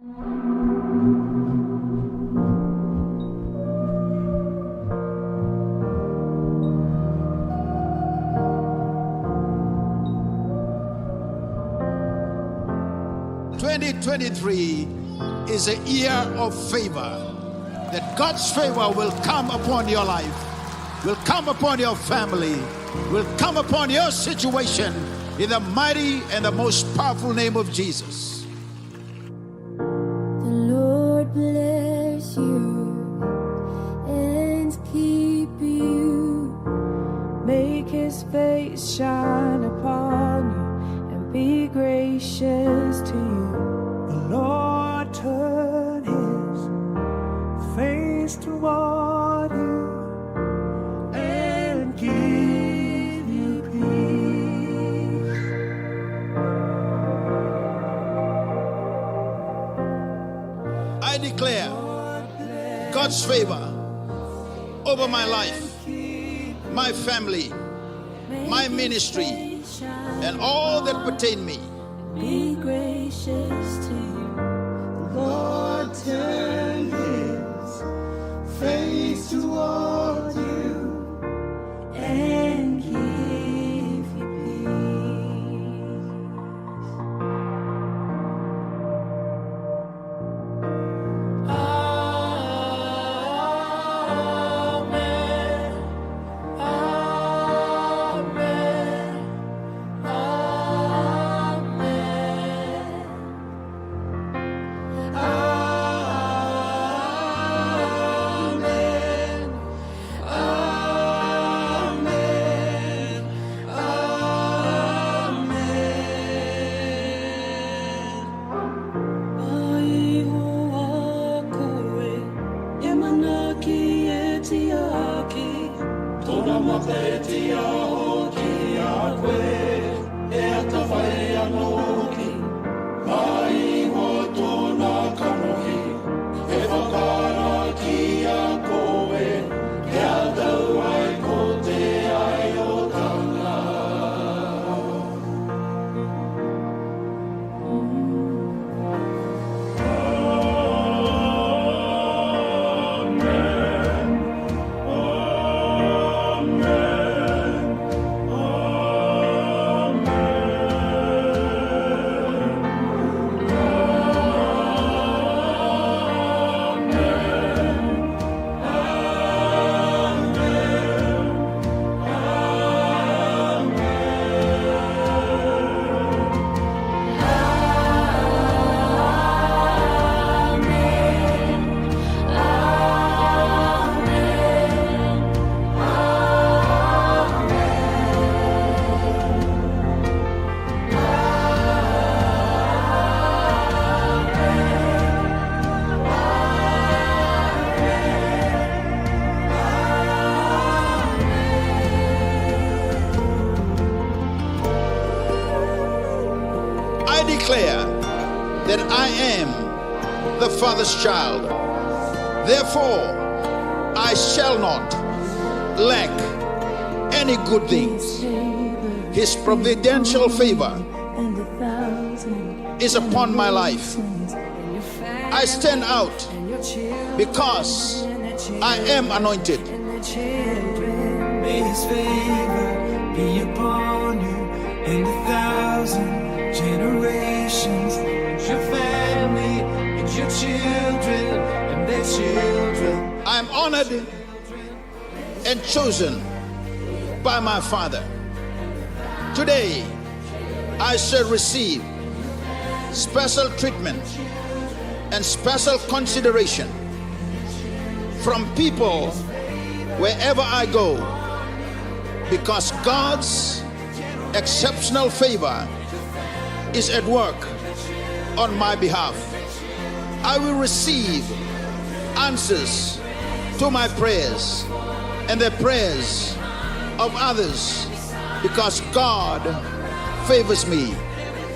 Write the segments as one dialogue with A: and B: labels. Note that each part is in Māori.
A: 2023 is a year of favor. That God's favor will come upon your life, will come upon your family, will come upon your situation in the mighty and the most powerful name of Jesus.
B: The Lord bless you and keep you. Make his face shine upon you and be gracious to you.
C: The Lord turn his face toward you and give you peace.
A: I declare God's favor over my life, my family, my ministry, and all that pertain me.
B: Be gracious to you.
C: The Lord turn his face toward you
B: And give you peace. Amen. Amen.
A: I declare that I am the Father's child. Therefore, I shall not lack any good things. His providential favor is upon my life. I stand out because I am anointed.
C: May his favor be upon you and 1,000 generations, and your family, and your children, and their children.
A: I am honored and chosen by my Father. Today, I shall receive special treatment and special consideration from people wherever I go, because God's exceptional favor is at work on my behalf. I will receive answers to my prayers and the prayers of others because God favors me.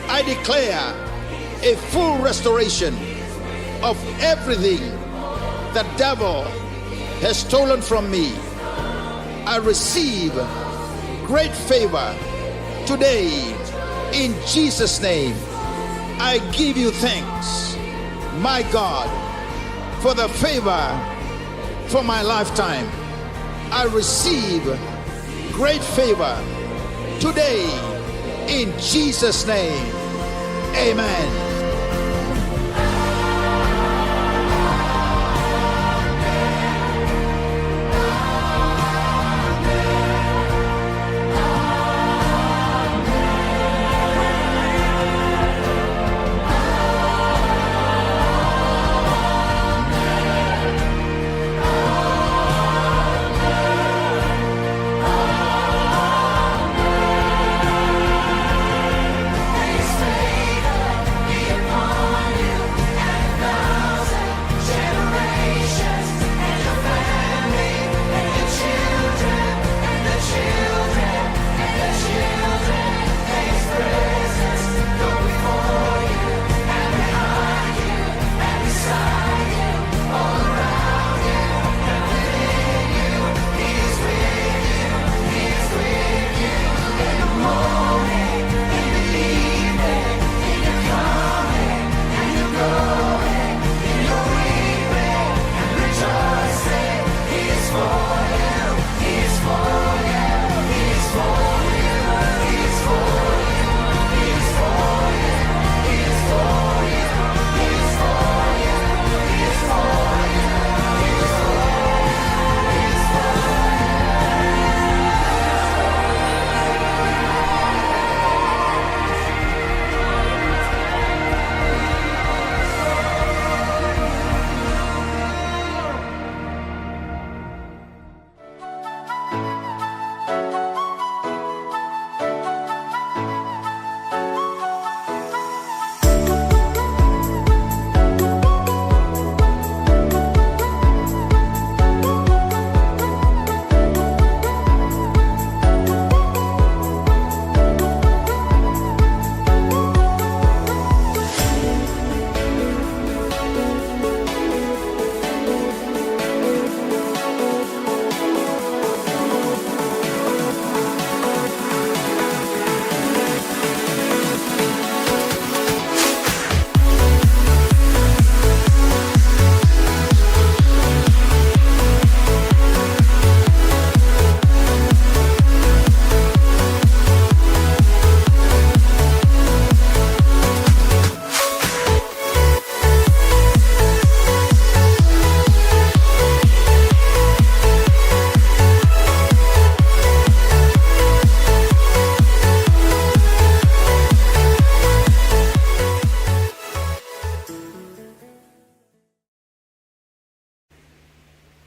A: I declare a full restoration of everything the devil has stolen from me. I receive great favor today in Jesus' name. I give you thanks, my God, for the favor for my lifetime. I receive great favor today in Jesus' name. Amen.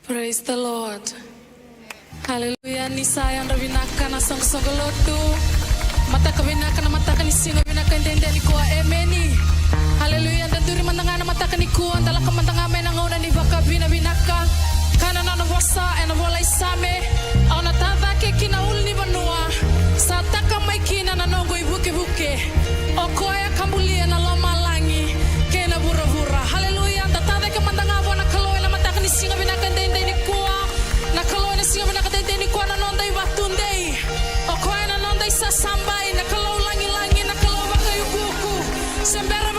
D: Praise the Lord. Haleluya. Ni sayang rawinaka na song-songolotu. Mata kawinaka na mata kanisingo winaka intende ni kuwa emeni. Haleluya. Dan duri mandanga na mata kanikuwa. Dala ka mandanga me na ngona ni baka winaka. Kana na wasa ena wala isame. Au na tadha ke kina uli ni banua. Sa taka mai kina na nongo ibuke-buke. Okoya kambulia na loma langi. Kena bura-bura. Haleluya. Tadha ke mandanga wana kaloe na mata kanisingo winaka intende ni kuwa. Na kaloe na singo winaka intende ni kuwa na nondai watundei. Okoya na nondai sa sambai. Na kalau langi-langi na kalau baka yubuku. Sembera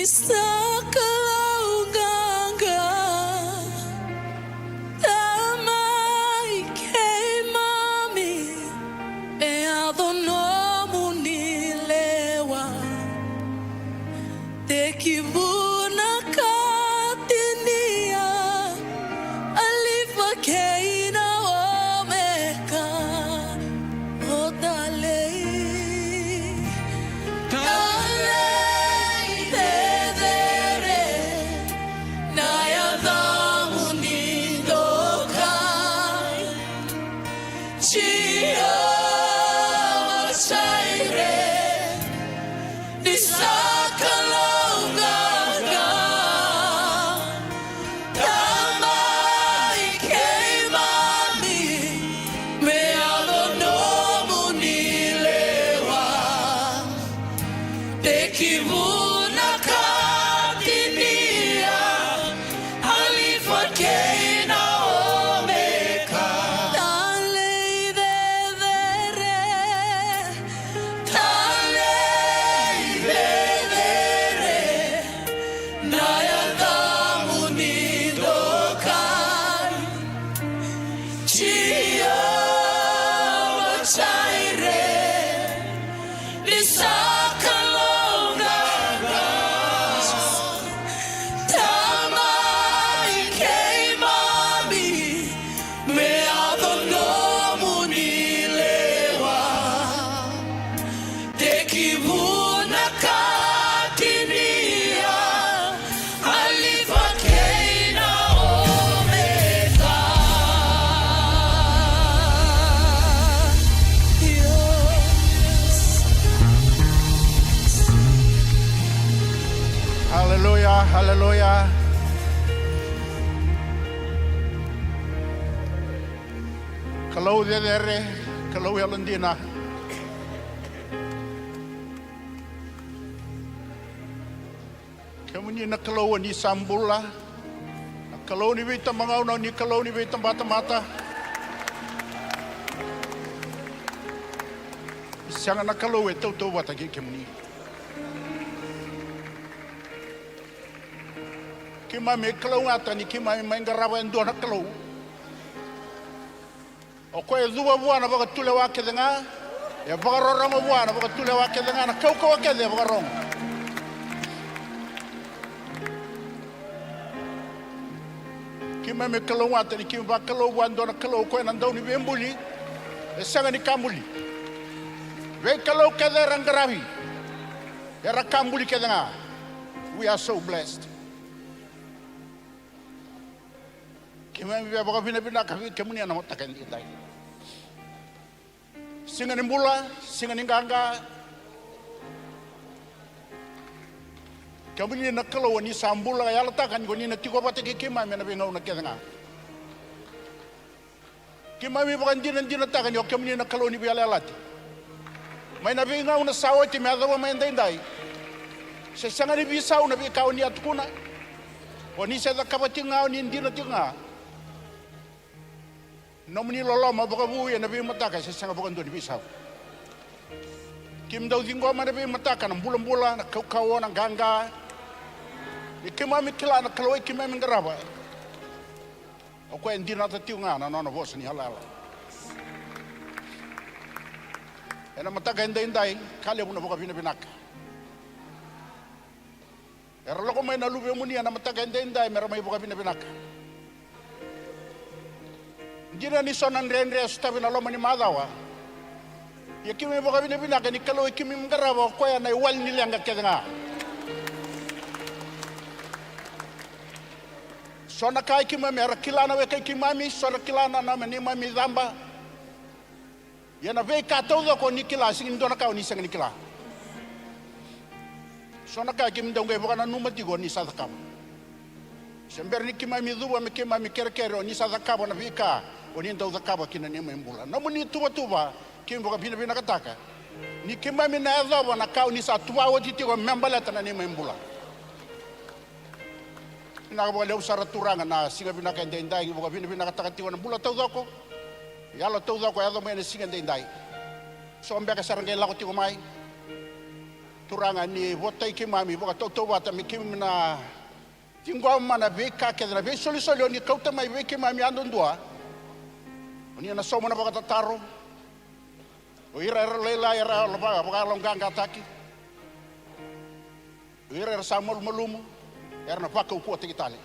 D: Nisakalaunganga Tamai keimami Eadonomu nilewa Tekibuna katinia Alifa keina omeka Odalei
A: Hallelujah, hallelujah. Kalau dere, kalau yalandina. Kamu ni kalau ni sambula, kalau ni beta mangau ni kalau ni beta mata. Siang nak kalau itu buat lagi kamu ni. Kima me kalau ngata ni kima me ngarawa ndo na kalau. O ko e zuwa buana baka tule wa kedenga. Ya baka rorong buana baka tule wa kedenga na kau wa kede baka rong. Kima me kalau ngata ni kima baka kalau wan ndo na kalau ko na ndo ni bembuli. E sanga ni kambuli. We kalau kede rangarawi. Ya rakambuli kedenga. We are so blessed. Kima mi baka bina kafi kemuni ana matakan kita. Singa ni mula, singa ni ganga. Kemuni na kalau ni sambula ya latakan goni na tiko pate kima mi na bingau na kedanga. Kima mi baka dina takan yo kemuni na kalau ni biala lati. Mai na bingau na sawati mi adawa mai ndai. Se sanga ni bisau na bikau ni atkuna. Oni se da kapatinga ni dina tinga. Nomini lolo ma baka bu ya nabi mataka se sanga baka ndoni bisau. Kim dau dingo ma nabi mataka na bulan-bulan na kau na ganga. Ikima mi kila na kaloi kima mi ngaraba. Ako en dina ta tiunga na nona bos ni halala. Ena mataka indai kale buna baka binaka. Era loko mai na lube muni na mataka indai mera mai baka binaka. Jina ni sonan rendre stabi na loma ni madawa. Ya kimi baka binaka ni kalau kimi ngaraba ko ya na wal ni lenga kedenga. Sona kai kimi mera kilana we kai kimami sona kilana na mani mami zamba. Ya na ve ka tawda ko ni kila sing ndona ka ni sang ni kila. Sona kai kimi ndonga baka na numati go ni sadakam. Sember ni kimami zuwa me kimami kerekere ni sadakam na vika. Oni ndo zakaba kina ni mbula. Na muni tuba kimi baka bina kataka. Ni kimami na azaba na ka ni sa tuwa wati ko membala tana ni mbula. Na baka leu sara turanga na singa bina ka ndai baka bina kataka tiwa na bula tawda ko. Yalo tawda ko ado me singa ndai. So mbeka saranga la ko tiwa mai.
E: turanga ni votai ki mami boka toto wata mi ki na tingwa mana be ka ke na be soli ni kauta mai be ki mami ando ndua oni na so mana boka taro o ira lela ira lo boka longa taki ira samol malumu era na paka ku te kitale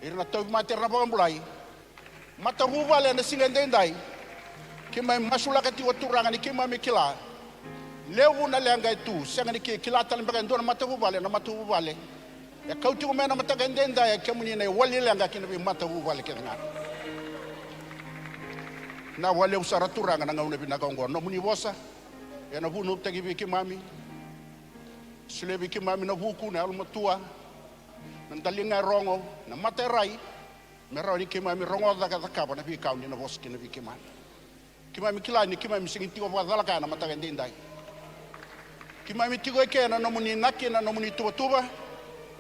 E: ira na to mater na boka mulai mata ruvale na singandendai ki mai masula ka ti turanga ni ki mami kila lewu na lenga itu sanga ni kila tal mbaga ndona mata vale ya kauti ko mena mata gandenda ya kemuni na wali lenga kina bi mata vale kenga na wale usara turanga na ngauna bi na kongo no muni bosa ya na bunu tagi bi kimami sule bi kimami na buku na alma tua na dalinga rongo na mata rai mera ni kimami rongo daga ka na bi kauni na bos kina bi kimami kila ni kimami singi ko wala ka na mata gandenda kimami tigo ke na nomuni naki na nomuni tuba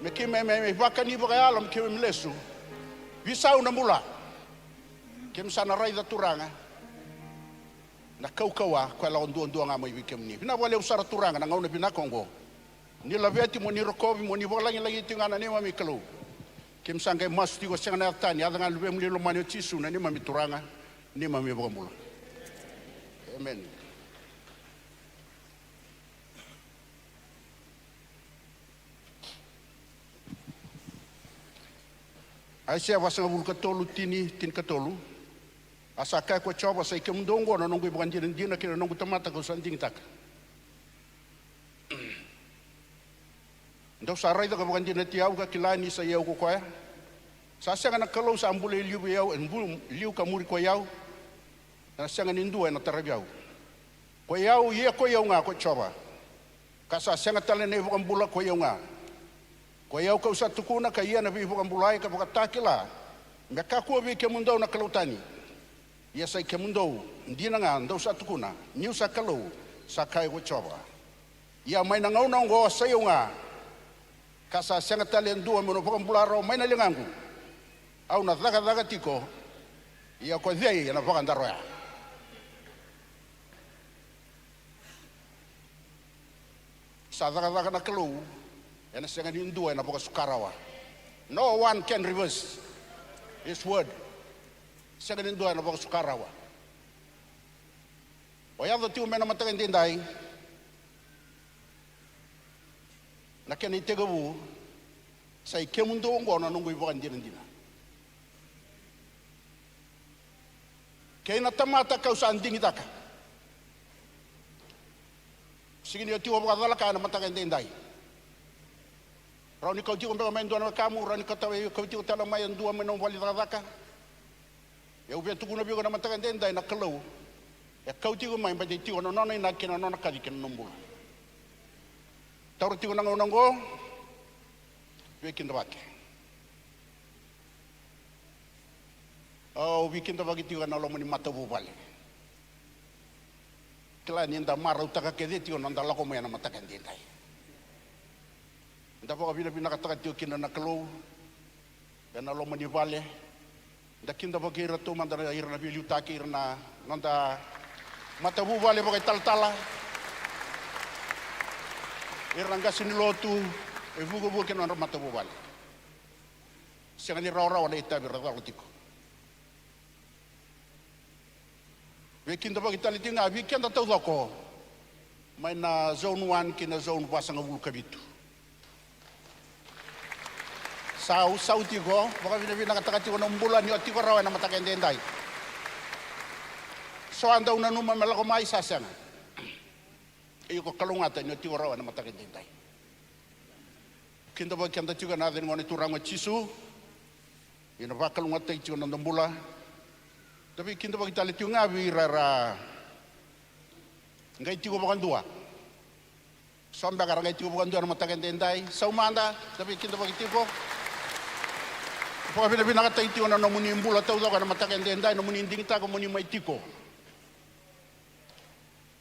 E: me kimami vaka ni boka alam kimami lesu visau na mula kim sana rai da turanga na kaukawa kwa la ondu nga mai kimni bina wale usara turanga na ngauna bina kongo ni la veti moni rokobi moni bola ngi tingana ni mami kalo kim sanga mas tigo sanga tani adanga lube mli lo mani tisu na ni mami turanga ni mami boka mula amen. Aisyah wasang abul katolu tin katolu asaka ko choba sai kem dongo na nongo bukan dina kira nongo tamata ko santing tak ndo sarai da bukan dina tiau ka kilani sa yau ko koya sa sanga na kalau sa ambule liu yau en bul liu ka muri ko yau na sanga nindu na tarabau ko yau ye ko yau nga ko choba ka sa sanga talene bukan bula ko yau nga ko yau ka usat tukuna ka ia na bi bukan bulai ka bukan takila me ka ko bi ke mundo na kalutani ia sai ke mundo ndina nga ndo sa tukuna niu sa kalau sa kai ko choba ia mai na ngau ngo sai nga ka sa sanga talen dua mo bukan bularo mai na lingangu au na daga tiko ia ko dei na bukan daroya sa daga na kalau and a second in do and a sukarawa. No one can reverse his word. Second in do and a sukarawa. Waya the two men of Matagan Dindai Nakani Tegavu say Kemundo on a Nungu Dindina. Kaina Tamata Kausan Dingitaka. Singing your two of Wadalaka and Matagan Dindai. Rani kau tiga main dua kamu, rani kau tiga tala main dua menong wali radaka. Ya ubi tu guna biar nama tangan dendai nak kelau. Ya kau tiga main baju tiga nona nak kena nona kadi kena nombor. Tahu tiga nanggo, bikin tabak. Oh bikin tabak tiga nalo meni mata bubale. Kelan yang dah marah utaka kedi tiga nanda lako main nama tangan dendai. Dapat bila nakataka tio kina na kalau dan alo manivale dakin dapat kira tu mandara ira na bilu takir na nanda mata bu vale pakai tal-tala ira nga sinilotu e vugo bu kina mata bu vale siang ni raw-raw na itabi raw tiko wekin dapat kita litinga weekend atau dako main na zone 1 kina zone basang bulu kabitu Sau tigo, baka bina nakataka tigo ng bulan ni tigo raw na matakan dendai. So anda una numa malako mai sasanga. Iyo ko kalungata ni tigo raw na matakan dendai. Kinda ba kanda tigo na den ngone turang chisu. Ina ba kalungata tigo ng bula. Tapi kinda ba kita tigo ngabi rara. Ngai tigo ba dua. Somba karang ngai tigo ba dua na matakan dendai. Sau manda, tapi kinda ba tigo Papa bila nakata iti ona no muni mbula tau ka na matakan dendai no muni inding ta ko muni mai tiko.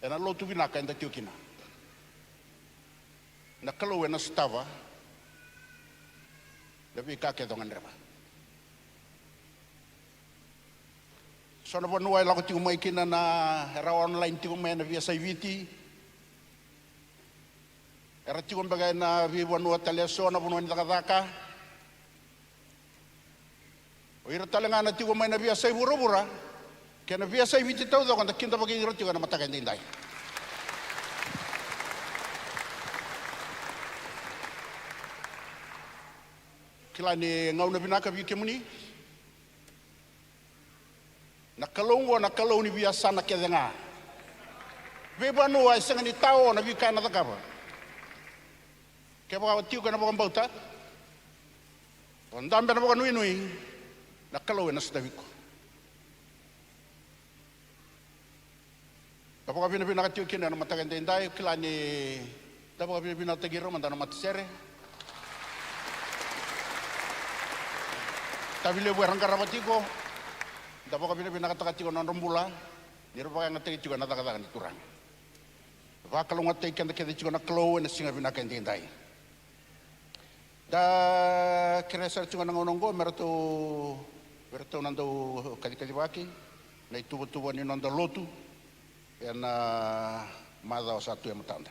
E: Ena lo tu binaka enda tio kina. Na kalau na stava. Tapi ka ke dongan reba. Sono bo nuai la ko tio mai kina na era online tio mai na via sai viti. Era tigo mbaga na vivo no teleso na puno ni takataka. O ira talenga na tigo mai na via sai burubura. Ke na via sai viti tau da kanta kinta bagi ira tigo na mataka ndai. Kila ni ngau na binaka vi kemuni. Na kalou ni via sana ke denga. Veba no ai senga ni tao na vi kana da kaba. Ke ba tiu kana ba mbauta. Ondambe na ba nui. Na kalou na staviko. Dapat kami nak tiu kena na mataka ndai kila ni dapat kami nak tegiro mandana matsere. Tabile buat rangka ramatiko, dapat kami nak kata-kata non rombula, ni rupa yang ngatei juga nak kata-kata ni turang. Dapat kalau ngatei kan kita juga nak keluar na singa bina kan tindai. Da kira ser juga nangonggo merto nando kali baki, na itu ni nando lotu, yang mada satu yang matanda.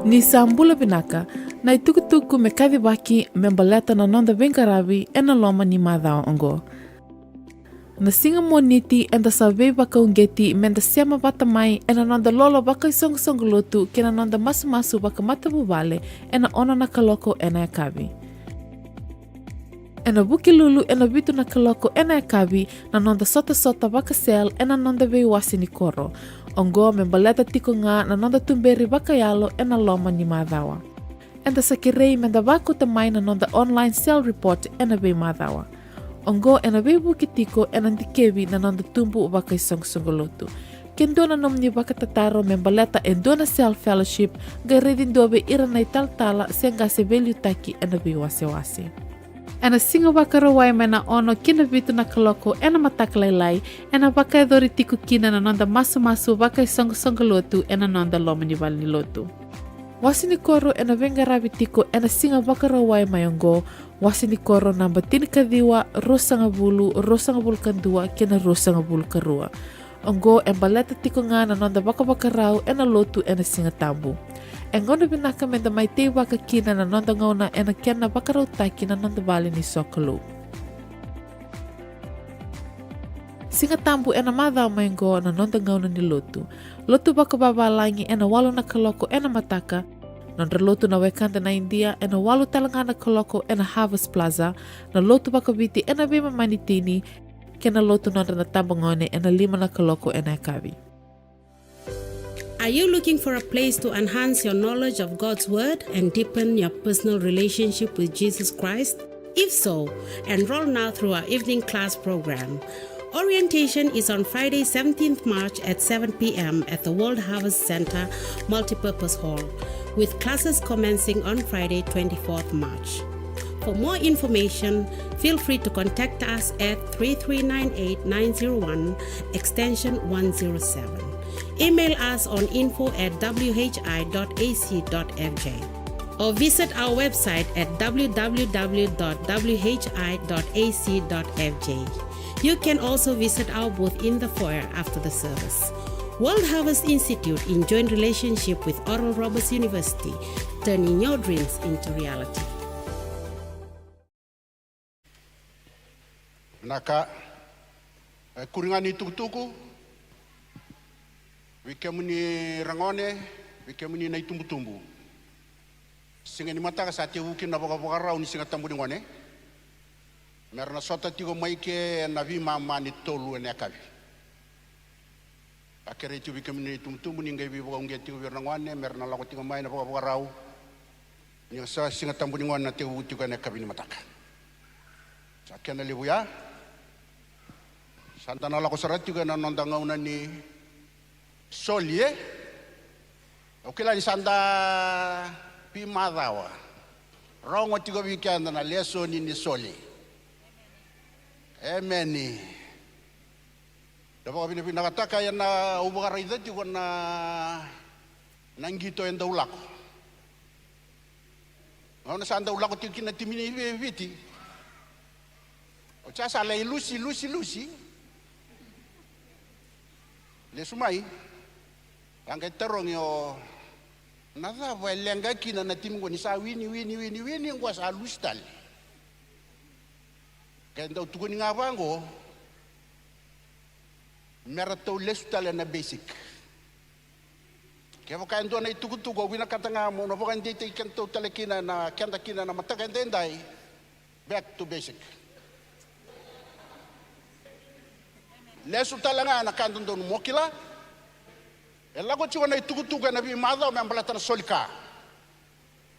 F: Ni sambula binaka na itukutuku me kadhi baki me baleta na nonda bengarabi e na loma ni madao ongo. Na singa moniti e da sawe baka ungeti me da sema bata mai e na nonda lolo baka isong lotu ke na nonda masu baka mata bubale e na ona na kaloko e na kabi. E na buki lulu e na bitu na kaloko e na kabi na nonda sota baka sel e na nonda vei wasi ni koro. Ongo me baleta tiko nga na nonda tumberi baka yalo e na loma ni madawa. E da sakirei me da baku tamai na nonda online cell report e na vei madawa. Ongo e na vei buki tiko e na ndikevi na nonda tumbu baka isong lotu. Kendo na nom ni baka tataro me baleta e dona cell fellowship ga redin dobe ira na ital-tala senga se value taki e na vei wase. Ena singa baka rawai me na ono kina vitu na kaloko ena matak lailai ena baka e dori tiku kina na nonda masu baka isong lotu ena nonda loma ni val ni lotu. Wasi ni koro ena venga rabi tiku ena singa baka rawai mayongo wasi ni koro namba tini kadiwa rosanga bulu kandua kena rosanga bulu karua. Ongo en baleta tiku nga na nonda baka rau ena lotu ena singa tambu. Engono binaka me da mai te waka kina na nonda ngauna ena kena baka rau taki na nonda bali ni sokolo. Singa tambu ena madao mayengo na nonda ngauna ni lotu. Lotu baka babalangi ena walu na kaloko ena mataka. Nonda lotu na wekanda na India ena walu talangana kaloko ena Harvest Plaza. Na lotu baka biti ena bema manitini. Kena lotu nonda na tambangone ena 5 na kaloko ena kabi.
G: Are you looking for a place to enhance your knowledge of God's Word and deepen your personal relationship with Jesus Christ? If so, enroll now through our evening class program. Orientation is on Friday, 17th March at 7 p.m. at the World Harvest Center Multipurpose Hall, with classes commencing on Friday, 24th March. For more information, feel free to contact us at 3398901 extension 107. Email us on info@whi.ac.fj or visit our website at www.whi.ac.fj. You can also visit our booth in the foyer after the service. World Harvest Institute in joint relationship with Oral Roberts University, turning your dreams into reality.
E: Naka kuringani tukutuku wikemuni rangone wikemuni na itumbu singa ni mata sa te uki na boka rau ni singa tambu ngone merna sota tigo maike na vi mama ni tolu ne akabi akere tu wikemuni itumbu ni ngai boka unge tigo rangone merna la ko tigo mai na boka rau ni sa singa tambu ngone na te uki ne akabi ni mataka sa kena libuya santana la ko sarat juga na nonda ngauna ni solie okela ni sanda pi madawa rongo tigo weekend na leso ni soli emeni dapat bini nakataka ya na ubara ida juga na nangito enda ulako ngauna sanda ulako tikina timini viti o chasa la lusi le sumai Angka terong yo nada lenga kina na tim ni sa wini ngwa sa lustal. Kendo tukuni ngabango merato lestal na basic. Kaya kain doon ay tugo wina katanga mo no bukan dito kanto talakina na kanda kina na matagandenday back to basic. Lesu talanga na kanto doon mokila. Elago chiwa na tugo na bi madha membalata na solika.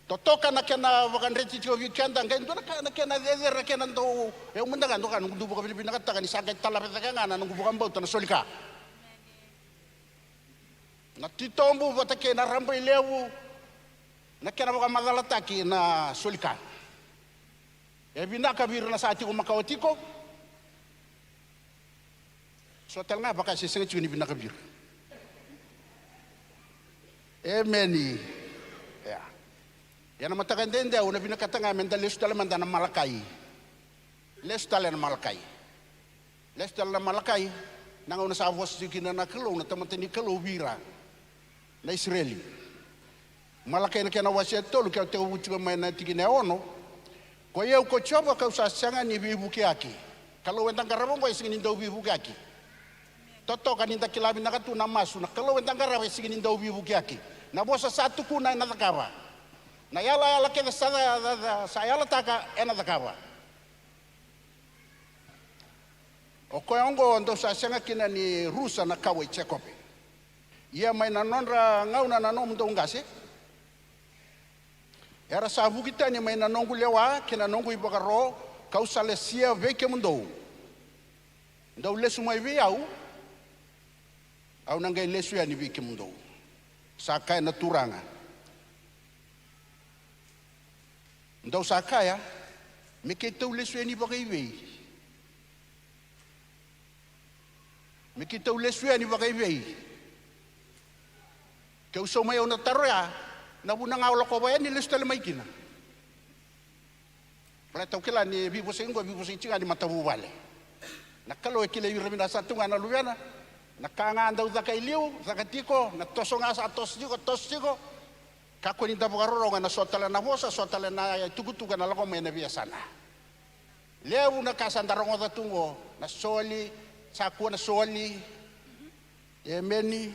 E: Totoka na kena bukan reti chiwa weekend ang kendo na kena deder kena do e umundaga ndo kan ngundu buka Pilipina kata kan isagay talapeta nga na ngundu bukan bauta na solika. Na titombu bata kena rambai lewu na kena bukan madalataki na solika. E binaka biru na saati ko makawatiko. So tel nga baka sisenge chiwa ni binaka biru. Emeni. Ya. Yana matakandende una binakatanga menda lestala mandana malakai. Lestala na malakai. Lestala na malakai nanga una sa vos sikina na kelo na tamateni kelo bira na Israeli. Malakai na kena waseto lu ka te uchiga mai na tikine ono. Ko yeu ko choba ka usasanga ni bibuki aki. Kalau wendang karabo ko isingin do bibuki aki. Toto kaninda kilabi na katu na masu na kalau wendang karabo isingin do bibuki aki. Na bosa satu kuna ina takava. Na yala kena sa yala taka ena takava. O koyongo ndo sa senga kina ni rusa na kawe chekope. Ia mai na nonra ngauna na nom ndo ngase. Era sa vukita ni mai na nongu lewa kina nongu ibakaro kausale sia veke mundo. Ndo lesu mai vi au nangai lesu ya ni veke mundo. Sakai na turanga. Ndau sakaya meke tau lesu ni bagai wei. Meke tau lesu ni bagai wei. Ke uso mai ona taroya na buna ngawla ko ba ni lesu tele mai kina. Pala tau kila ni bibo singo chinga di matabu wale. Na kalo kile yuremina satunga na luana. Nakanganda uza kailiu, zakatiko, na tosonga sa tosiko. Kako ni tabukaroro nga na sotala na vosa, sotala na tugutuga na lako may nabiyasana. Lewu na kasandarong o tungo, na soli, sakwa na soli, Yemeni,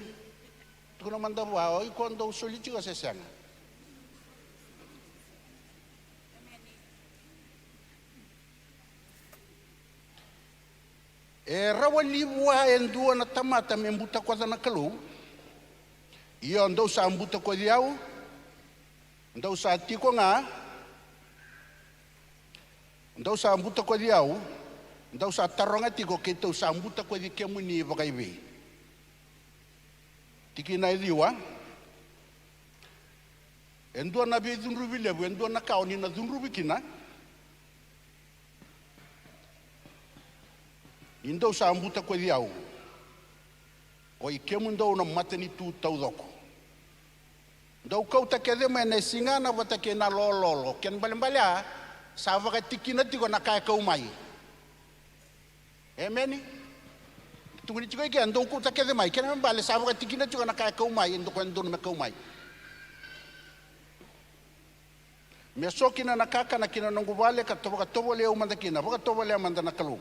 E: tuko naman daw, oy kondo soli chiga sesana. Rawali buah endua na tamata membuta kwa na kalu. Iyo ndo sa ambuta kwa diao. Ndo sa tiko nga. Ndo sa ambuta kwa diao. Ndo sa taronga tiko kito sa ambuta kwa di kemuni bakaibi. Tiki na idiwa. Endua na bi dunrubi lebu endua na kaoni na dunrubi kina. Indo sa ambuta kwa diao. O ikemu ndo na matani tu taudoko. Ndo kau takede mene singa na watake na lololo. Ken balimbalya sa vaka tikina tiko na kaya kau mai. Emeni. Tunggu ni chiko iki ndo kau takede mai. Ken bale sa vaka tikina tiko na kaya kau mai. Ndo kwa ndo na kau mai. Mesokina na kaka na kina nongu vale katobo leo mandakina. Vaka tobo leo mandana kalu.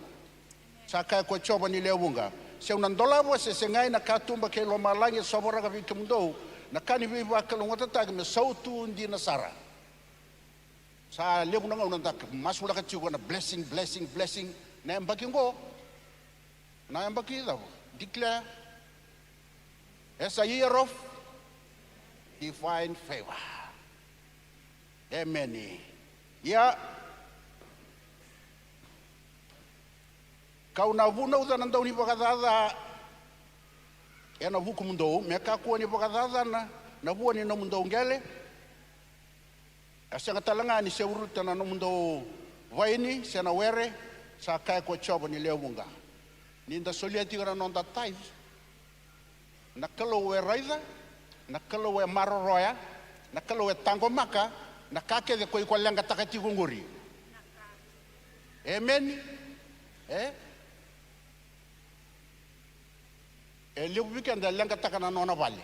E: Saka ko choba ni lewunga se una dola bo se sengai na katumba ke lo malangi sobora ka vikumundo na kani vi wa kalonga tag me sautu ndi na sara sa lebu na ngona tak masula ka chigo na blessing na embakingo na embakida declare as a year of divine favor. Amen. Kau na vuna uza nandau ni pakadada e na vuku mundou me kakua ni pakadada na vua ni no mundou ngele asanga talanga ni se uruta na no mundou vaini se na were sa kai ko choba ni lewunga ni nda solia tigara nonda tais na kalo we raida na kalo we maroroya na kalo we tango maka na kake de ko lenga takati gunguri. Amen. Liu weekend lenga takana nona vale.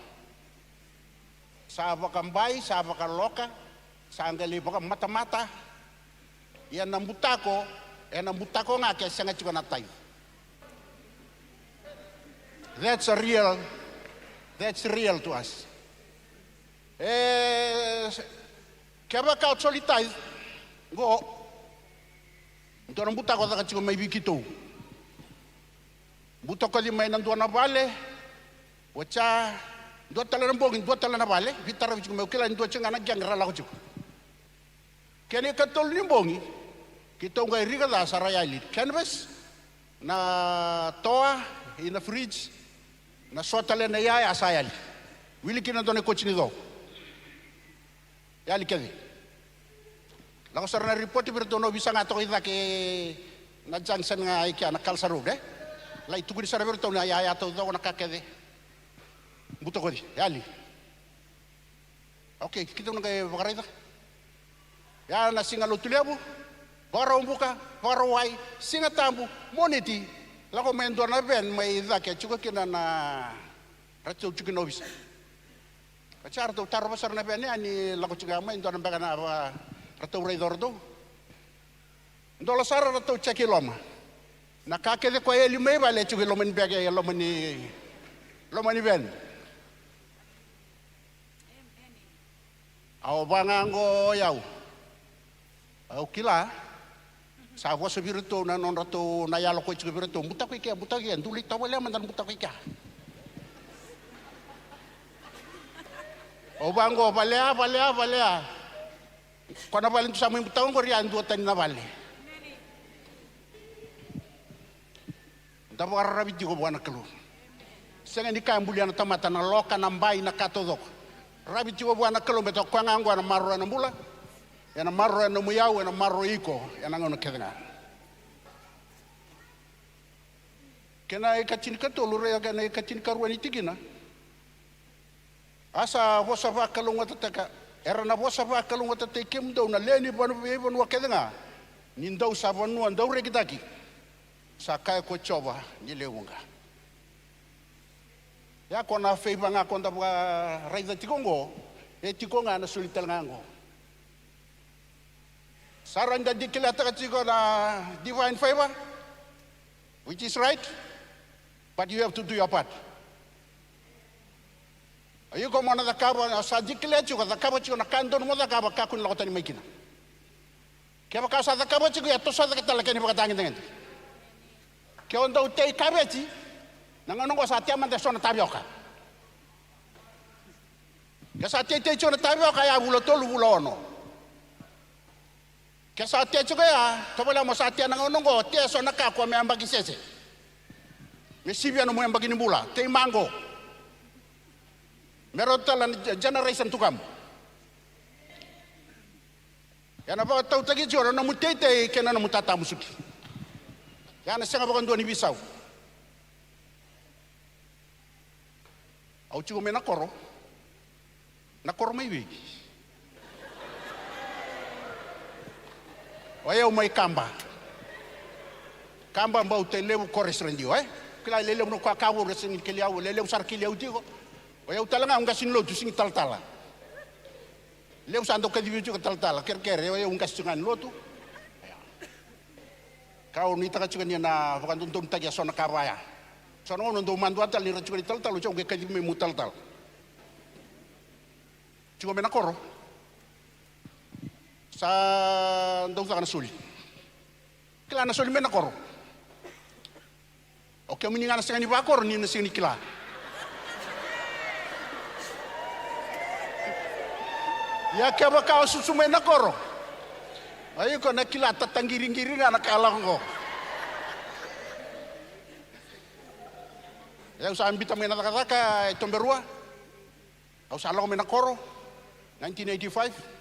E: sa vakambai, sa vakaloka, sa angali mata-mata. Yan ang butako nga kaya siya nga chika na tayo. That's real to us. Kaya ba ka solitay, go, ito ang butako na chika may bikito. Butako di may nanduan na bale, wacha, dua tala ng bogin, dua tala na bale, bitara chika may ukila, dua chika nagyang rala ko chika. Kaya ni katol ni bongi, kita ngay riga da sa rayali, canvas, na toa, ina fridge, na sotale na yaya asayali. Wili kina doon ni coach ni do. Yali kadi. Lako sa na report ibirto no bisa nga to kita ke na junction nga ikya na kalsaro de. Lai tugu di sa ibirto na yaya to do na kakede. Buto ko di. Yali. Okay, kita ngay bakarita. Ya na singalo tuliabu. Para umbuka, para wai, singa tambu, moneti. Lako main doon na ben, may idake, chuka kina na ratso chukin obis. Kachar to taro pasar na ben, ani lako chuka main doon na bega na ratso raidor do. Ndola sara ratso cheki loma. Nakakede kwa eli may bale chuki lomani bega, lomani ben. Aw bangango yaw. Aw kila. Sa vosa virto na non rato na yalo ko chike virto buta ko ke nduli tawale mandan buta ko ikya o bango balea kona balen tu samu buta ngor ya ndu tan na bale ndabo arabi digo bwana kelo senga ni kambuliana tamata na loka na mbai na katodok rabi digo bwana kelo beto kwa ngangwa na marro na mbula yana marro na muyao na marro iko yana ngono kedna kena ikachin katolo re kana ikachin karwani tigina asa vosa va kalunga tataka era na vosa va kalunga tatekem do na leni banu banu kedna nindo sabanu ando re kitaki sakai ko choba ni leunga ya kona feiba nga konda ba raida tikongo tikonga na sulital ngango Sarang dan dikilata kachiko na divine favor, which is right, but you have to do your part. Ayuko mo na dakaba sa dikilata chiko dakaba chiko na kandon mo dakaba kakun lakota ni maikina. Kaya baka sa dakaba chiko ya tosa dakita laki ni pakatangin dengan. Kaya onda utay kabechi, nanganong ko sa tiyaman deso na tabioka. Kaya sa tiyay chiko na tabioka ya bulotolo bulono. Kaya sa atiya juga ya, tabala mo sa atiya ng unong tiya so nakakwa may ambagi sese. May sibya no mo ambagi ni bula, tiya mango. Meron talan generation to come. Yan na ba tao tagi joro na mutete kaya na mutata musuki. Yan na siya nga bakang doon ibisaw. Au chigo may nakoro may wigi. Ayaw may kamba mbau te lewu kores rendio kila lelew no kwa kawo resing kiliaw lelew sar kiliaw digo ayaw talaga ang gasin lotu sing taltala lew sando ka dibiu ko taltala kerker ayaw ang gasingan lotu kau ni taka chukan na bukan tuntung tagya so na kabaya so no ndo manduan tal ni chukan taltala cho ke kadi me mutaltal chuko me nakoro sa daw sa kanasuli. Kila nasuli may nakoro. Okay, muni nga nasa ni bakor, ni nasa ni kila. Ya kaya baka susumay nakoro. Ayun ko, nakila, tatanggiring-giring nga nakalang ko. Ayaw sa ambita may natakataka, itong berua. Ayaw sa alaw may nakoro, 1985.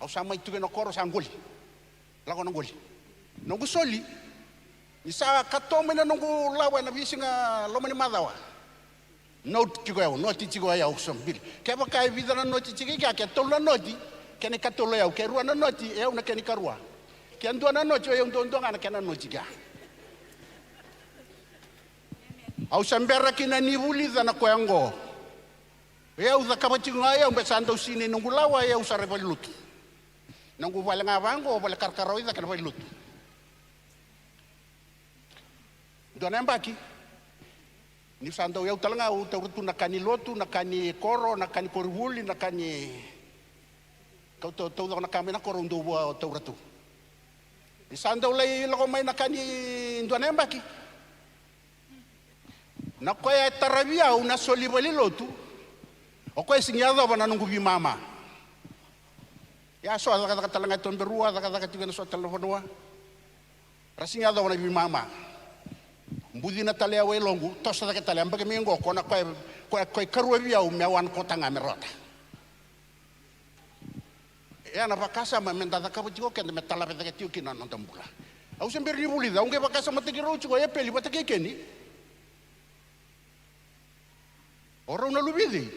E: Au sama itu kena koro sangguli, lakukan angguli. Nunggu soli, isa katome na nunggu lawan na bisinga lomani madawa. Note chigo ya usam bil. Kaya baka vida na noti chigi kaya tola noti, kene katola ya kaya ruana noti, ya una kene karua. Kaya ndua na noti, ya undua na kena noti kaya. Au sambera kina nibuli na koyango. Eu da kapatinga eu besando sini nungu lawa eu sare valutu. Nungu vale ngavango vale karkaroi da kana valutu. Dona mbaki. Ni sando eu talanga u taurutu nakani lotu, nakani koro, nakani korvuli, nakani kau tau na kamena koro ndo wa tauratu. Ni sando lai lako mai nakani dona mbaki. Na koe taravia una solivali lotu. O koe singiado bana nungu mama. Ya so ada kata talanga ton berua, ada kata tiga so telefonua. Rasingiado bana mama. Mbudi na tale awe longu, tosa da tale ambage mingo kona koe karua via u mewan kota ngamerota. Ya na vakasa ma menda da kabuti ko kende metala pete ke tiuki na nondambula. Au sember ni bulida, unge vakasa matiki rochu ko epeli batake keni. Ora una lubidi.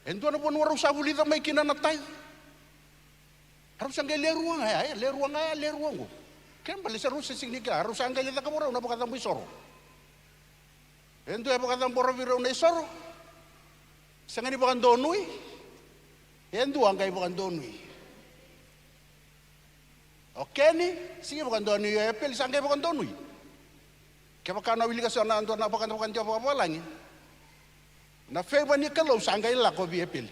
E: Endo na pun waru sabulida mai kina na tai. Harus angge leruanga. Kan balik seru sesignika harus angge leda kamora una bakatan bisoro. Endo e bakatan boro viro na isoro. Sangani bakan donui. Endo angge bakan donui. Oke ni, sige bakan donui e pel sangge bakan donui. Kaya bakana wili kasi na ando na bakan dia apa lagi. Na feba ni kalau sangga ila ko bi epil.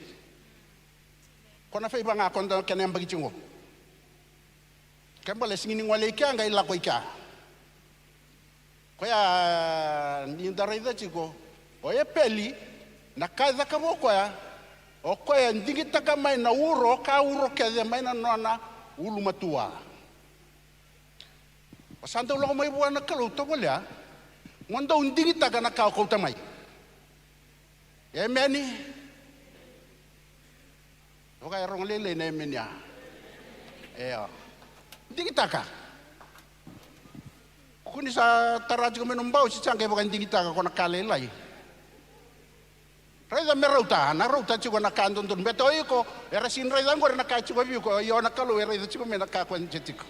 E: Ko na feba nga kon kene mbagi cingo. Kembale singini ngwale ika nga ila ko ika. Ko ya ni ndara ida ciko. O epeli na kaza ka boko ya. O ko ya ndingita ka mai na uro ka uro ke de mai na nona ulu matua. O santo lo mai buana kalau to bolya. Ngondo ndingita ka na ka ko tamai. Emeni. Oka rong lele na emenya. Digitaka. Kuni sa taraji ko menumbao si changke bukan digitaka ko nakalelay. Reza merauta, narauta chiko nakandon don beto ko era sin reza ngore nakachiko bi ko yo nakalo era chiko me nakakwan jetiko.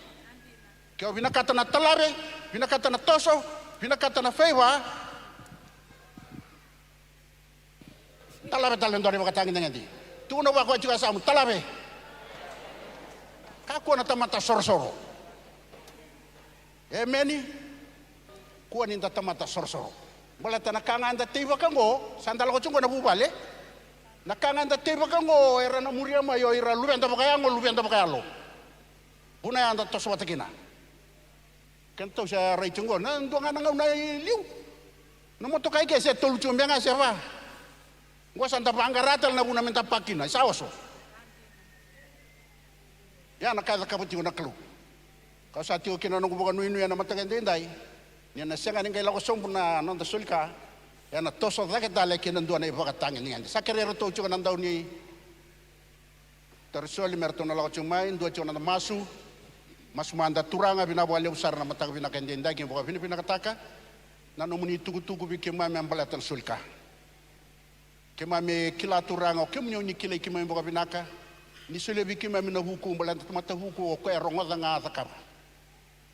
E: Kyo binakata na talare, binakata na toso, binakata na feiwa. Talabe talendore makatangin dengan di. Tuno ba ko juga samu talabe. Kako na tamata sorsoro. Emeni ko ni tamata sorsoro. Bola tanakanga anda tiba kango, sandal ko chungo na bubale. Nakanga anda tiba kango era na muria mayo ira lubenda bakayalo. Una anda to sobatakina. Kento sa rai chungo na ndonga na ngai liu. No moto kai ke se tolu chumbe nga sefa. Gua santa panggaratal na buna minta pakina, sawaso. Ya nakala kaputi ko naklu. Kau satio kina nung bukan nuinu ya na matagandendai. Ni na senga ningai lako sombu na nonda sulka. Ya na toso dake dale kina ndua na ibakatangin ni. Sakerero to chuka nandau ni. Tersoli merto na lako chumai ndua chuka na masu. Masu manda turanga binabu ale usar na matagandendai kina buka pinakataka. Na nomuni tugu-tugu bikima membalatan sulka. Kema me kila turanga o kemnyo ni kila kema mboka binaka ni sele bikima mina huku mbalanta mata huku o ko rongoda nga zakaba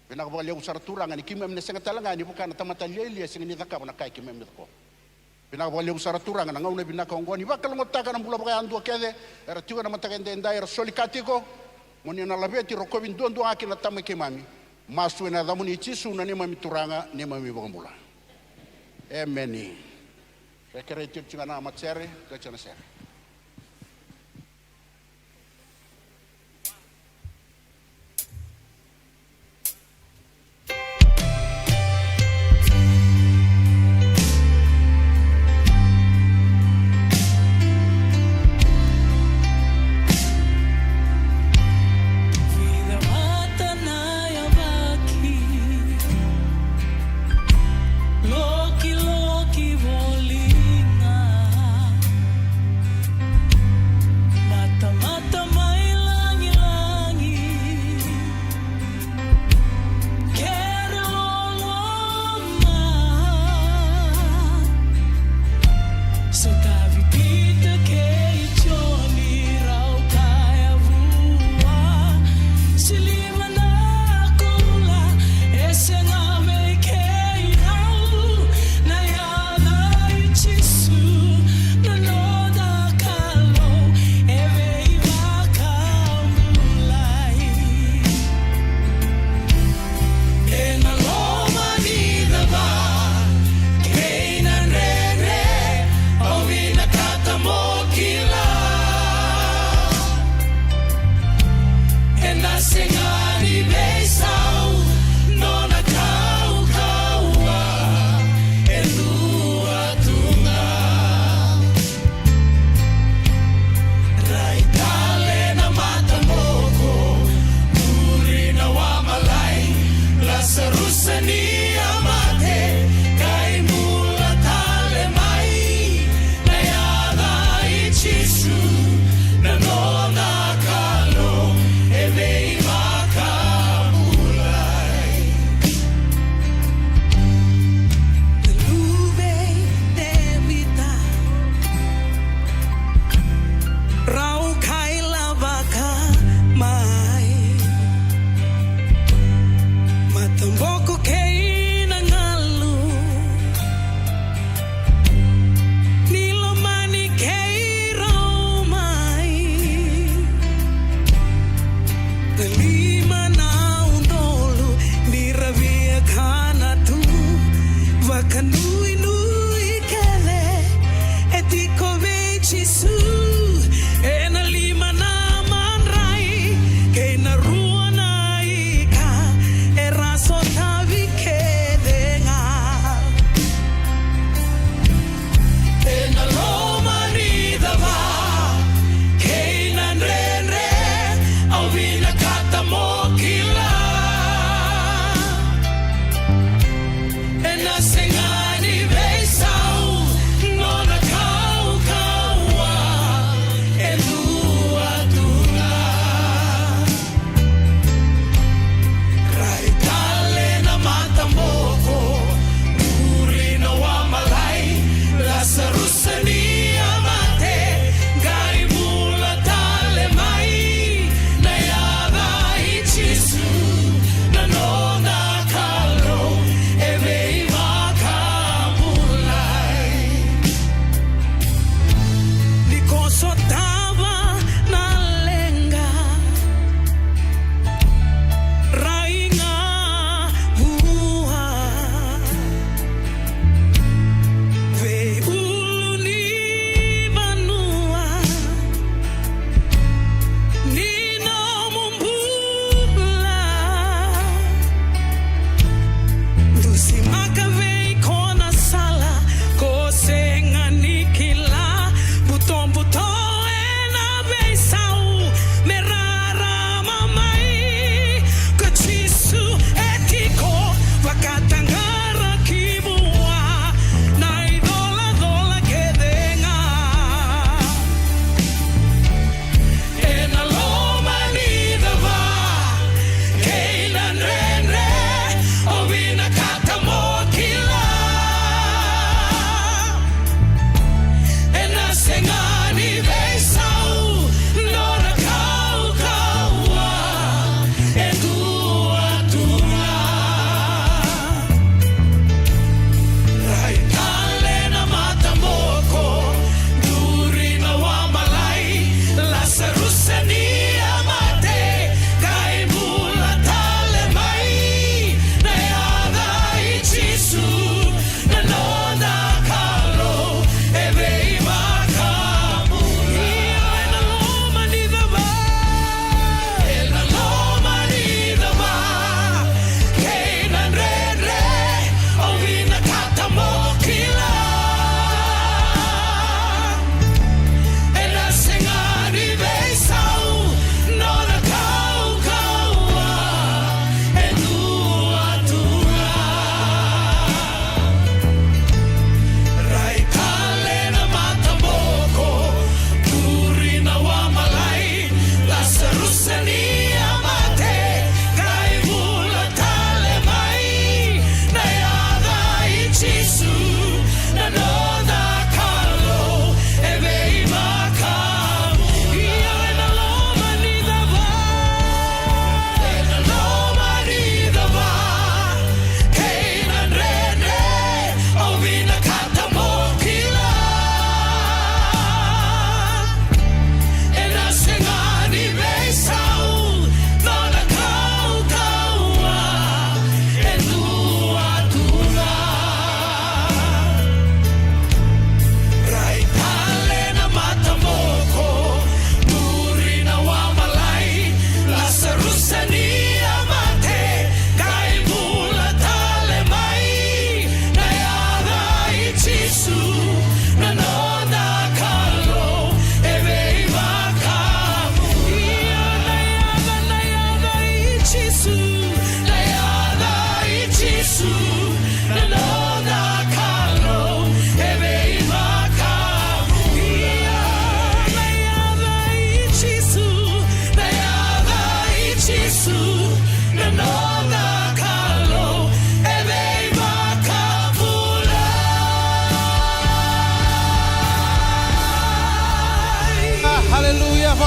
E: binaka bole usar turanga ni kima mina senga talanga ni bukan tamata leli senga ni zakaba na kai kima mina ko binaka bole usar turanga na ngauna binaka ngoni bakal ngotaka na mbula baka andu kede era tiwa na matagende ndaira solikatiko moni na labeti rokobi ndondo akina tamme kemami masu na damuni chisu na ni mami turanga ni mami bokambula emeni. Rekere itu cuma nama ceri, tu cuma ceri.
B: Loki volinga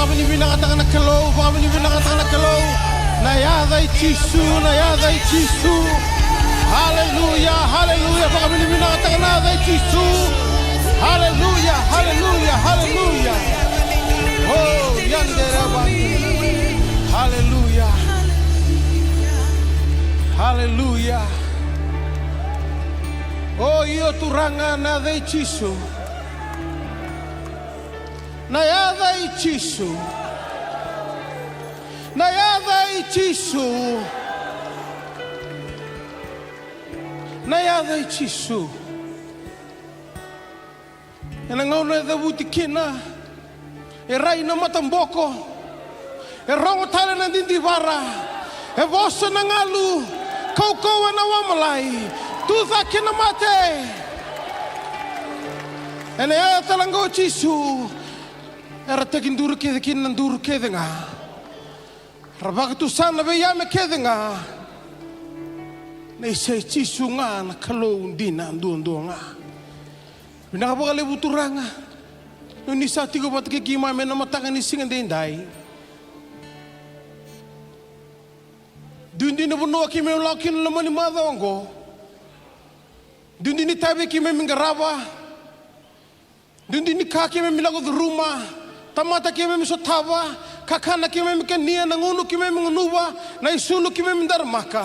H: baka binakatang na kalaw, baka binakatang na kalaw. Nayaday Chisu, nayaday Chisu. Hallelujah, hallelujah, baka binakatang na nayaday Chisu. Hallelujah, hallelujah, hallelujah. Oh, yandere ba. Hallelujah. Hallelujah. Oh, iyo turanga nayaday Chisu. Nayaday Chisu. Nayaday Chisu. Nayaday Chisu. Enangaw na dabuti kina. Eray na matamboko. Erongo tala na dindibara. Evoso na ngalu. Kaukawa na wamalay. Tuza kina mate. Enayada talanggo Chisu. Era tekin duru kede kin nan duru kede nga. Rabak tu sana be yame kede nga. Nei sei Chisu nga na kalau dina ndu nga. Bina ka kale buturanga. No ni sa tigo pat ke kima me na matanga ni singa dendai. Dundi na buno ki me lakin lamani madongo. Dundi ni tabe ki me mingaraba. Dundi ni kaki me milago de rumah. Tamata kime misotawa, kakana kime mikania, nangunu kime mengunuwa, na isulu kime mendarmaka.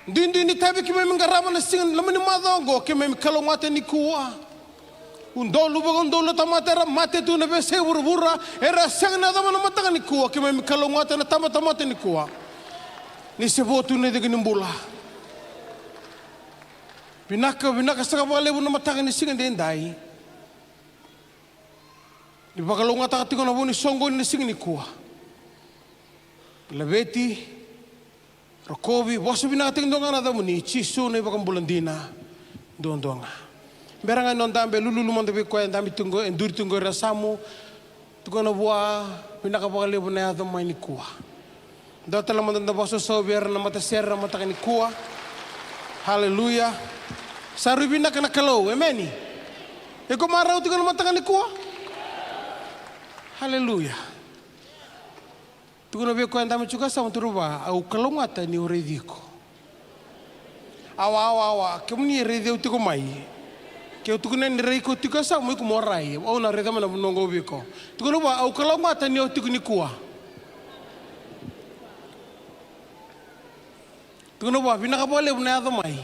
H: Dindi ni tabi kime mengarama na singan lamani madongo kime mikalongate ni kuwa. Undolu bagondolu tamata era mate tu na bese burubura era sang na dama na matanga ni kuwa kime mikalongate na tamata ni kuwa. Ni sebotu ne degini mbula. Binaka sakapale bu na matanga ni singan dendai. Di bakalonga takatiko na buni songo ni sing ni kuwa. Labeti, Rokobi, boso binating donga na damuni, Chisu na ibakang bulandina, donga. Beranga non dambe lululuman tabi ko en dami tunggo en duri tunggo rasamu, tuko na buwa pinakapakalibo na yato may ni kuwa. Daw talaman na boso so biar na mataser na mataka ni kuwa. Hallelujah. Sa rubi na kanakalaw, ameni. Eko maraw tiko na mataka ni kuwa. Haleluya. Tuko na beko andame chuka sa mturuba au kalongata ni urediko. Awa kemuni redeu tiko mai. Ke tuko na nreiko tiko sa mo ikumorai. Au na redama na nongo beko. Tuko na ba au kalongata ni tiko ni kuwa. Tuko na ba pinakapole na yato mai.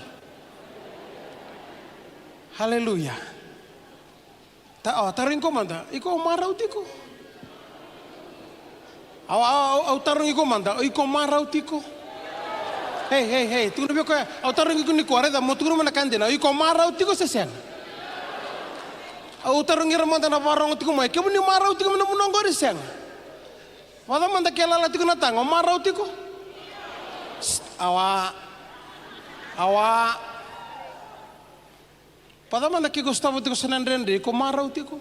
H: Haleluya. Tarin ko manda, iko marau tiko. Au tarong iko manda, iko marau tiko. Hey, tu nabi ko au tarong iko ni kuare da mo tu mana kandena, iko marau tiko sesen. Au tarong ira manda na parong tiko mai, kemu ni marau tiko mana munongo riseng. Wada manda kelala tiko na tango marau tiko. Awa. Pada manda ki Gustavo tiko senandrende, iko marau tiko.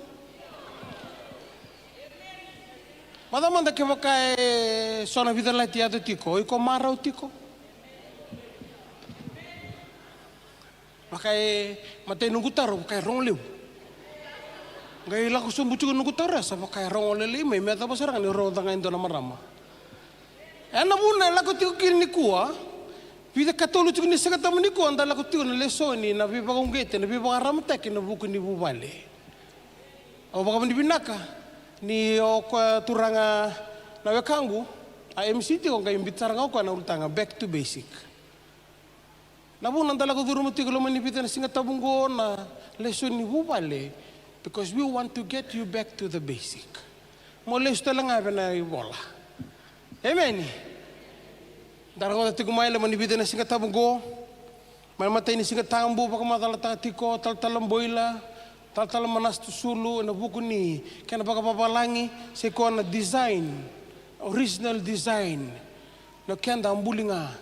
H: Pada manda ke wakai sona vida la tiado tiko, iko marau tiko. Wakai mate nunggu taro, wakai rong liu. Gai laku sumbu cukup nunggu taro, sa wakai rong lele me meta pasarang ni rong tangan itu nama rama. Ena buna laku tiko kini kuah. Vida katolu cukup ni sekata meniku anda laku tiko ni leso ni na viva kongete, na viva rametek na buku ni bubale. Au baka mendibinaka. Ni okwa turanga na wekangu a MCT ko kay imbitar nga ko na ultanga back to basic. Nabu nandala ko duro mati ko man ibitan singa tabunggo na lesson ni bubale because we want to get you back to the basic. Mo lesson lang nga na ibola. Amen. Daro ko tikumay man ibitan na singa tabunggo. Mamatay ni singa tambo baka madala tiko taltalamboila. Tal manas tu sulu na buku ni kena baka papalangi seko na design original design na kenda ambuli nga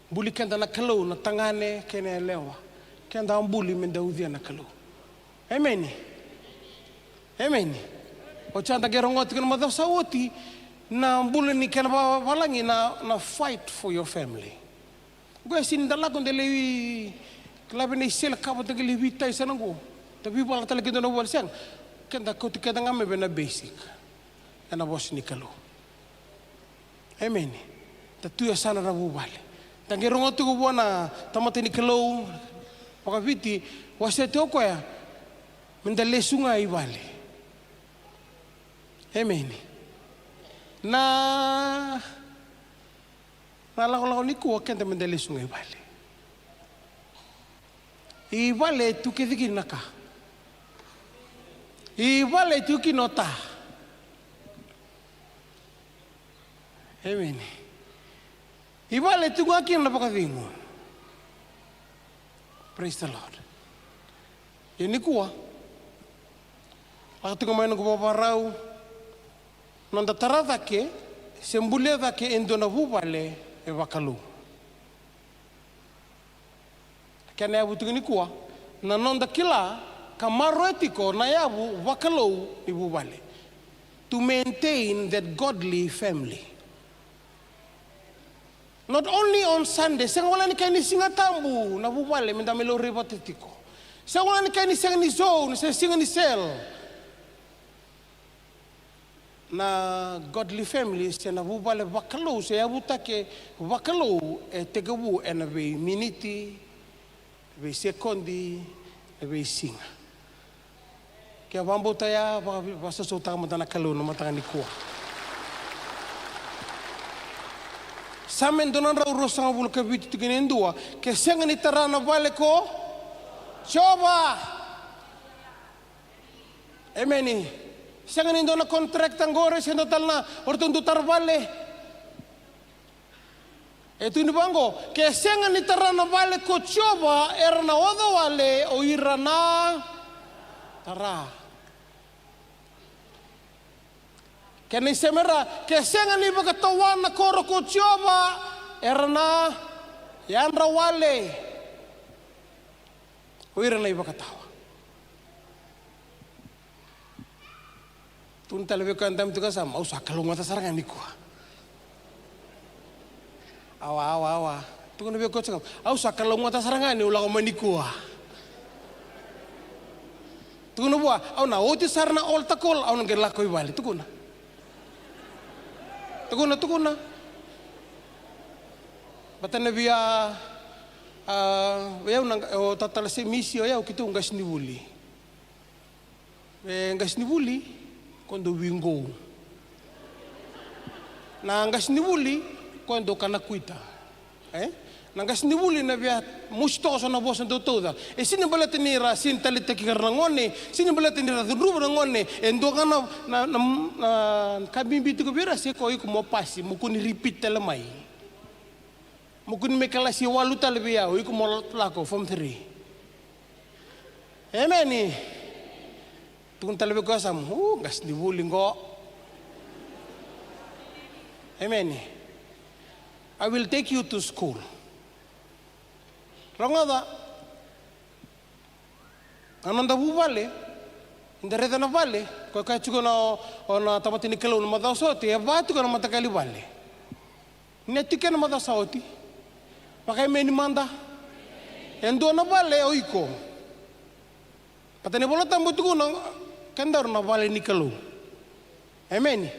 H: buli kenda na kalau na tangane kena lewa kenda ambuli mendaudia na kalau. Amen. O chanda gerongot kena madam sawoti na ambuli ni kena papalangi na fight for your family. Gue sindala kon delewi klabe ni sel kapo tegelewi tai sanango. Tapi pala talaga doon na wala siyang. Kanda ko tika nga may na basic. ena bos ni kalau. Amen. Tatu ya sana na bubale. Tangi rongo tu ko buana tamate ni kalau. Pakapiti wase toko ya mendale sunga ibale. Amen. Na lako ni kuwa kenta mendale sunga ibale. Ibale tu kediki naka. Ibale tu kinota. Amen. Ibale tu ngaki na pakavingo. Praise the Lord. Ini kuwa. Waktu kemarin ko paparau nanda tarada ke sembulia da ke endona bubale e bakalu. Kena yabu tu ni kuwa na nanda kila kamaro etiko na yabu bakalu ibu bale to maintain that godly family. Not only on Sunday, sang wala ni kaini singa tambu na bubale menda melo rebatetiko. Sang wala ni kaini singa ni zone, singa ni sel. Na godly family se na bubale bakalo se abuta ke bakalo e tegabu ena be miniti, be sekondi, be singa. Ke bambuta ya basa sota matana kalo no matanga ni kuwa. Samen donan ra urosang bulu kabiti tiginin dua ke senga ni tarana vale ko coba. Amen. Senga ni dona kontrak tanggore sendo talna ortundu tarvale. Itu ni bango ke senga ni tarana vale ko coba erna odo vale o irana tara. Kena semera kesenga ni bakatawan na koro ko coba erna yan rawale uira na ibakatawa tun talbe ko andam tuga sama usah kalau mata sarangan niku awa tun be ko tsam usah kalau mata sarangan ni ulang maniku tun bua au na oti sarna ol takol au na gerla ko ibali tukuna Tukuna. Batana via eu nang tatala se misio eu kitu ngas nibuli. Ngas nibuli quando wingo. Na ngas nibuli quando kana kuita. Ngas nibuli na via mustoso na bosan toda. E sini bala tenira sin talita ki karnangone, sini bala tenira rubo ngone, endo kana na kabimbi tu kubira se ko iku mo pasi, mukuni repeat telemai. Mukuni mekalasi walu talbia, iku mo lako form 3. Amen. Tukun talbe ko sam, ngas nibuli ngo. Amen. I will take you to school. Rongada ananda bubale indareta na vale ko ka chugo na ona tamati ni kelo na madasoti e batu na matakali vale netike na madasoti pakai meni manda endo na vale oiko patani bola tambu tu na kandar na vale ni kelo amen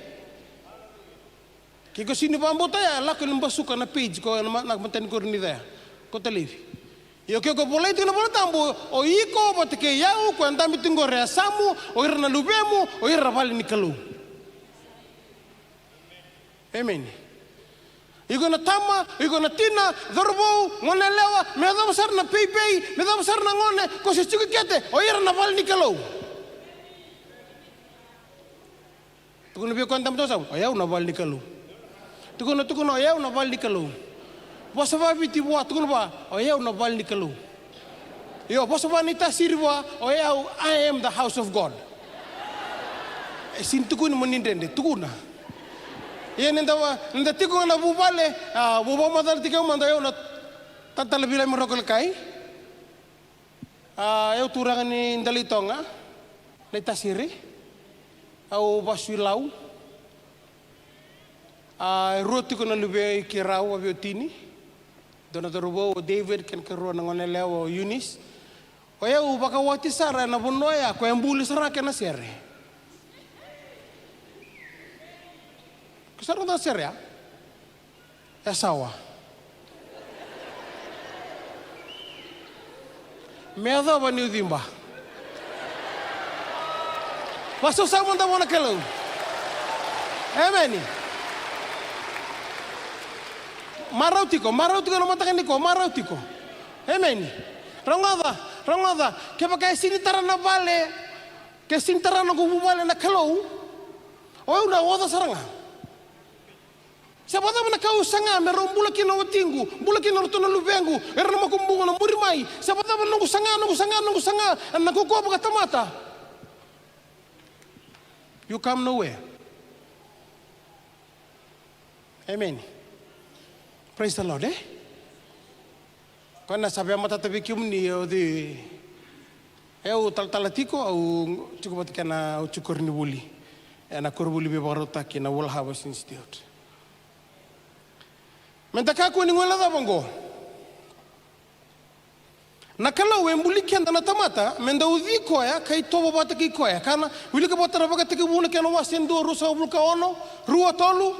H: kiko sini pambota ya lako limbasuka na page ko na matani ko ni da ko televi. Yo que bolai tu na bola tambu o iko botike yau ko andami tingo re samu o irna lubemu o irra vale nikalu. Amen. Iko na tama, iko na tina, dorbo, ngone lewa, me da besar na pei, me da besar na ngone, ko se chuki kete o irna vale nikalu. Tu no bi ko andam to sam, o yau na vale nikalu. Tu no yau na vale nikalu. Bosa va biti boa tukun ba o eu na val nikalu. Yo bosa va nita sirwa o eu I am the house of God. Sin tukun monindende tukuna. Ye nenda tikun na bubale buba madal tikau manda eu na tatal bila merokol kai. Eu turangan ni ndalitonga nita siri au basulau. Roti ko na lube kirau abiotini. Dona terubo David kan keruan ngone lewo Yunis. O ya baka wati sara na bonoya ko embuli sara kana sere. Kusarang ta ser ya? Esawa. Meada ba ni udimba? Pastor Simon ta mona kelo. Amen. Marautiko no matakan niko, marautiko. Amen. Rangada, ke pakai sini tarana vale, ke sini tarana ko bubale na kelo. O una oda saranga. Siapa tahu nak kau sanga merom bulakin na watinggu, bulakin na rutuna lubengu, erna makumbunga na murimai. Siapa tahu nunggu sanga, naku ko pa katamata. You come nowhere. Amen. Praise the Lord, Karena sabi mata tabi kiumni di eu talatiko au cukup kana cukur ni buli. Na kurbuli be barota kina wal Harvest Institute. Mentaka ko ni ngola da bongo. Nakala wembuli kenda na tamata menda udhi koya kai tobo bata ki koya kana wili ka bota rabaga tiki buna kana wasendo rusa bulka ono rua tolu.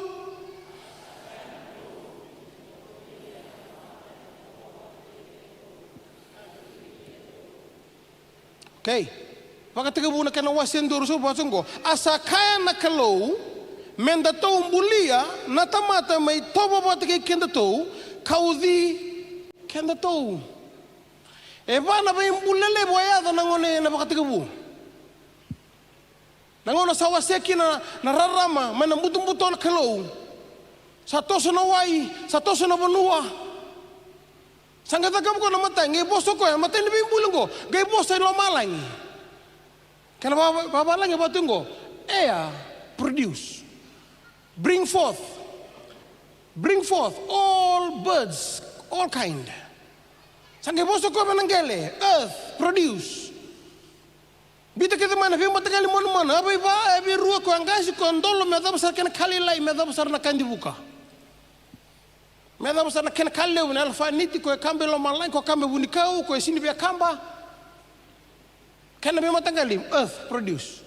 H: Okay. Baka tiki buna kana wasendo rusa basongo asa kaya nakalo menda to umbulia na tamata mai tobo bata ki kenda to kaudhi kenda to. Eva na ba imbulele boyada nangone na bakatigabu. Nangona sawaseki na rarama mana mutumbuto na kalo. Satoso na wai, satoso na bonua. Sangata kam ko na mata ngi boso ko mata ni imbulengo, gai boso lo malangi. Kana baba langi batungo. Produce. Bring forth all birds, all kind. Sangge boso ko mananggele, earth, produce. Bita kita mana fi matagali mana, abi ruwa ko angasi ko ndolo me daba sar ken kali lai me daba sar na kandi buka. Me daba sar na ken kali un alfa niti ko kambe lo malai ko kambe bunikau ko sini be kamba. Ken be matagali, earth, produce.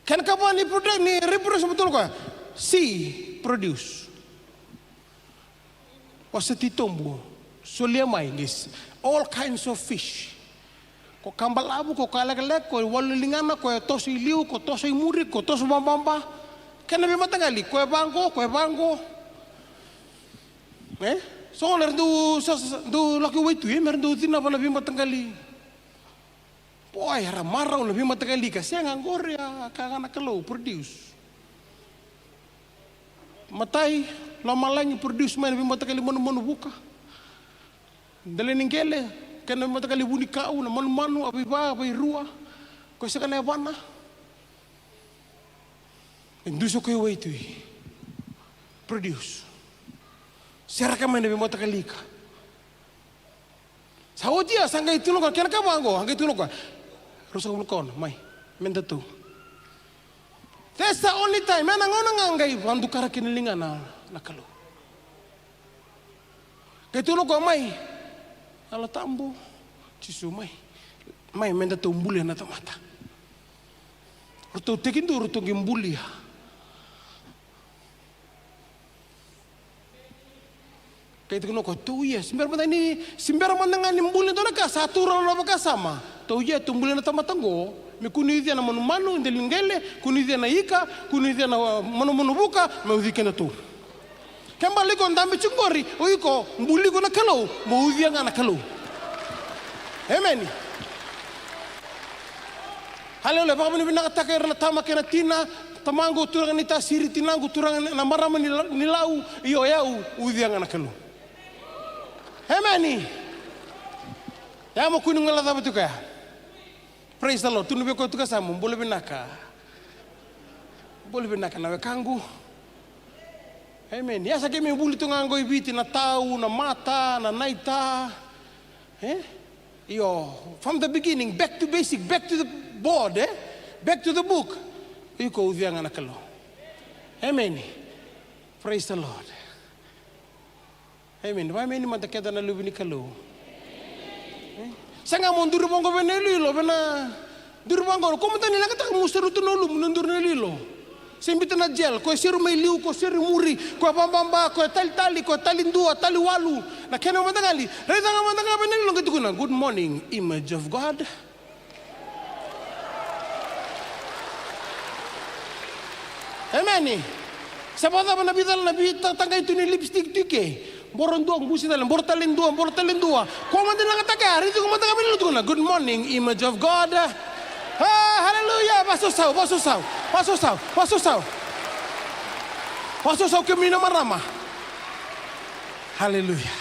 H: Ken kapan ni produce ni reproduce betul ko? Sea, produce. Wasati tombo. Solia mais, all kinds of fish. Ko kambalabu, ko kalak-kalak, ko walulingana, ko toso iliu, ko toso imuri, ko toso bamba. Kena be matagali, ko bango. So ler do laki waitu mer do tina bana be matagali. Boy, ramara le be matagali ka senga ngoria kagana kalo produce. Matai lamalangi produce man be matagali manu buka. Dale ningele kena mata kali buni kau na manu abiba abai rua ko sa kana bana induso ko waitu produce seraka mene be mata kali ka sawodia sanga itulo ka kena ka bango hanga itulo ka rusa bulkon mai menda tu that's the only time mena ngona ngai bandu kara kinilinga na kalo ketulo ko mai ala tambo cisu mai menda tumbuli na tamata orto tekindo orto gimbulia kaya tikono ko tuya simber mandangan nimbuli dona ka satura na baka sama tuya tumbuli na tamatango mi kunidia na manu ndelingele kunidia na ika kunidia na manu buka maudike na tu kembali ko ndambi chungori uiko mbuli ko na kalo maudhia na kalo. Amen. Haleluya baka ni nakataka na tama kena tina tamango turang nita siri tinango turang na marama nilau iyo yau udhia na kalo. Amen. Ya mo kuning ngala dapat tuka. Praise the Lord. Tunube ko tuka samu boleh binaka na wekangu. Amen. Ya sa kemi buli tu ngango ibiti na tau na mata na naita. From the beginning, back to basic, back to the board, back to the book. Iko udhianga na kalo. Amen. Praise the Lord. Amen. Why many matakeda na lubi ni kalo? Sanga mo nduru bongo benelilo bena duru bongo. Kung mata nila kata musta ruto no lum nundur nelilo. Simbita na gel, ko siru may liu, ko siru muri, ko bamba, ko tali, ko talindua, tali walu. Na kena mandangali. Reda nga mandangali nilong gitu kuna. Good morning, image of God. Amen. Sabada ba nabi tangga itu ni lipstick tike. Boron dua, busi dalam, bor talin dua. Ko mandangali taka, reda nga mandangali nilong kuna. Good morning, image of God. Hallelujah. Pasusau ke mina marama. Hallelujah.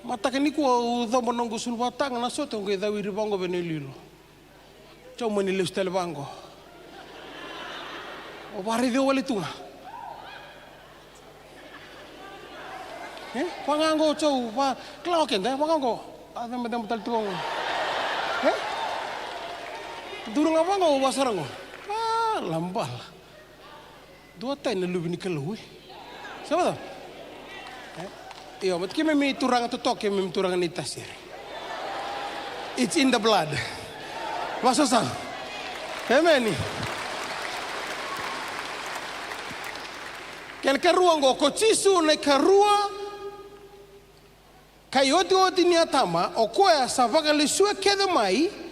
H: Mata kini ku udah menunggu sulbatang na soto ke dawi ribango benelilo. Cau menilus telebango. O bari de wali tunga. Pangango cau pa klau kenda pangango. Ada medang betal tuang. Durung apa ngau basarango? Lambal. Dua tahun lebih ni kalau. Siapa tu? Iya, mat kami mi turang tu tok kami mi turang ni tasir. It's in the blood. Masuk. Amen. Kel karua ngo kochisu na karua. Kayoti ni atama okoya savaka lisua keda mai.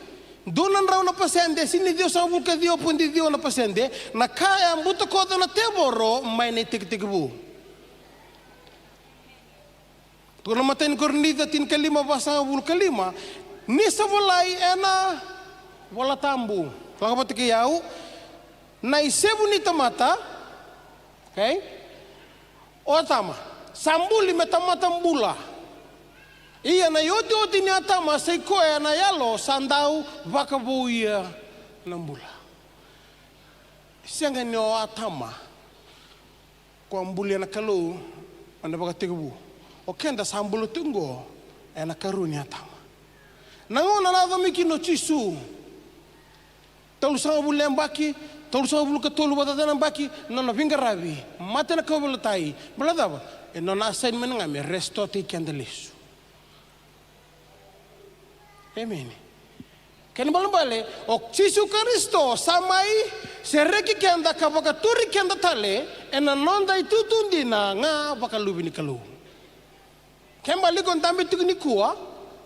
H: Donan rau na pasende sini Dio sa bulka Dio pun di Dio na pasende na kaya mbuto kodo na teboro mai na tik-tikbu. Tuh na matain kornida tin kalima basa bulka lima ni sa walai ena wala tambu. Laka pati kayau na isebu ni tamata, okay? O tama sambuli metamata mbula. Iya na yoti ni atama say koya na yalo sandau vakabuia nambula. Sianga ni o atama ko ambulia na kalu anda baka tigabu. O kenda sambulo tungo na karu ni atama. Nangona na dhamiki no chisu. Tolu sa bulle mbaki, tolu sa bulu katolu batata mbaki nona vingarabi. Mate na kobulatai. Balada ba? Nona assignment ngame resto ti kendelisu. Amen. Kani balambale o Yesu Kristo samai sereki kenda kabaka turi kenda tale ena nonda itutundi na nga bakalubi ni kalu. Kembali kon tambi tukni kuwa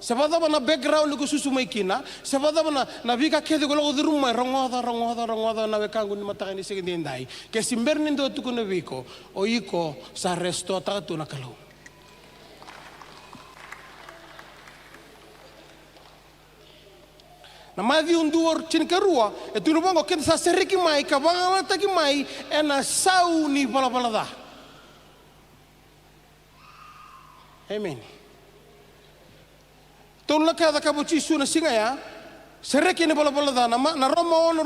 H: sabada bana background ko susumay kina sabada bana nabika kedi ko lo rumay rongoda na wekangu ni matakani sigindai ke simbernin do tukuna biko o iko sa resto ta tu na kalu. Na mavi unduor chinkarua etu no bango ken sa seriki mai ka banga taki mai ena sau ni bala da. Amen. Ton la kada ka bochi suna singa ya seriki ni bala da na roma ono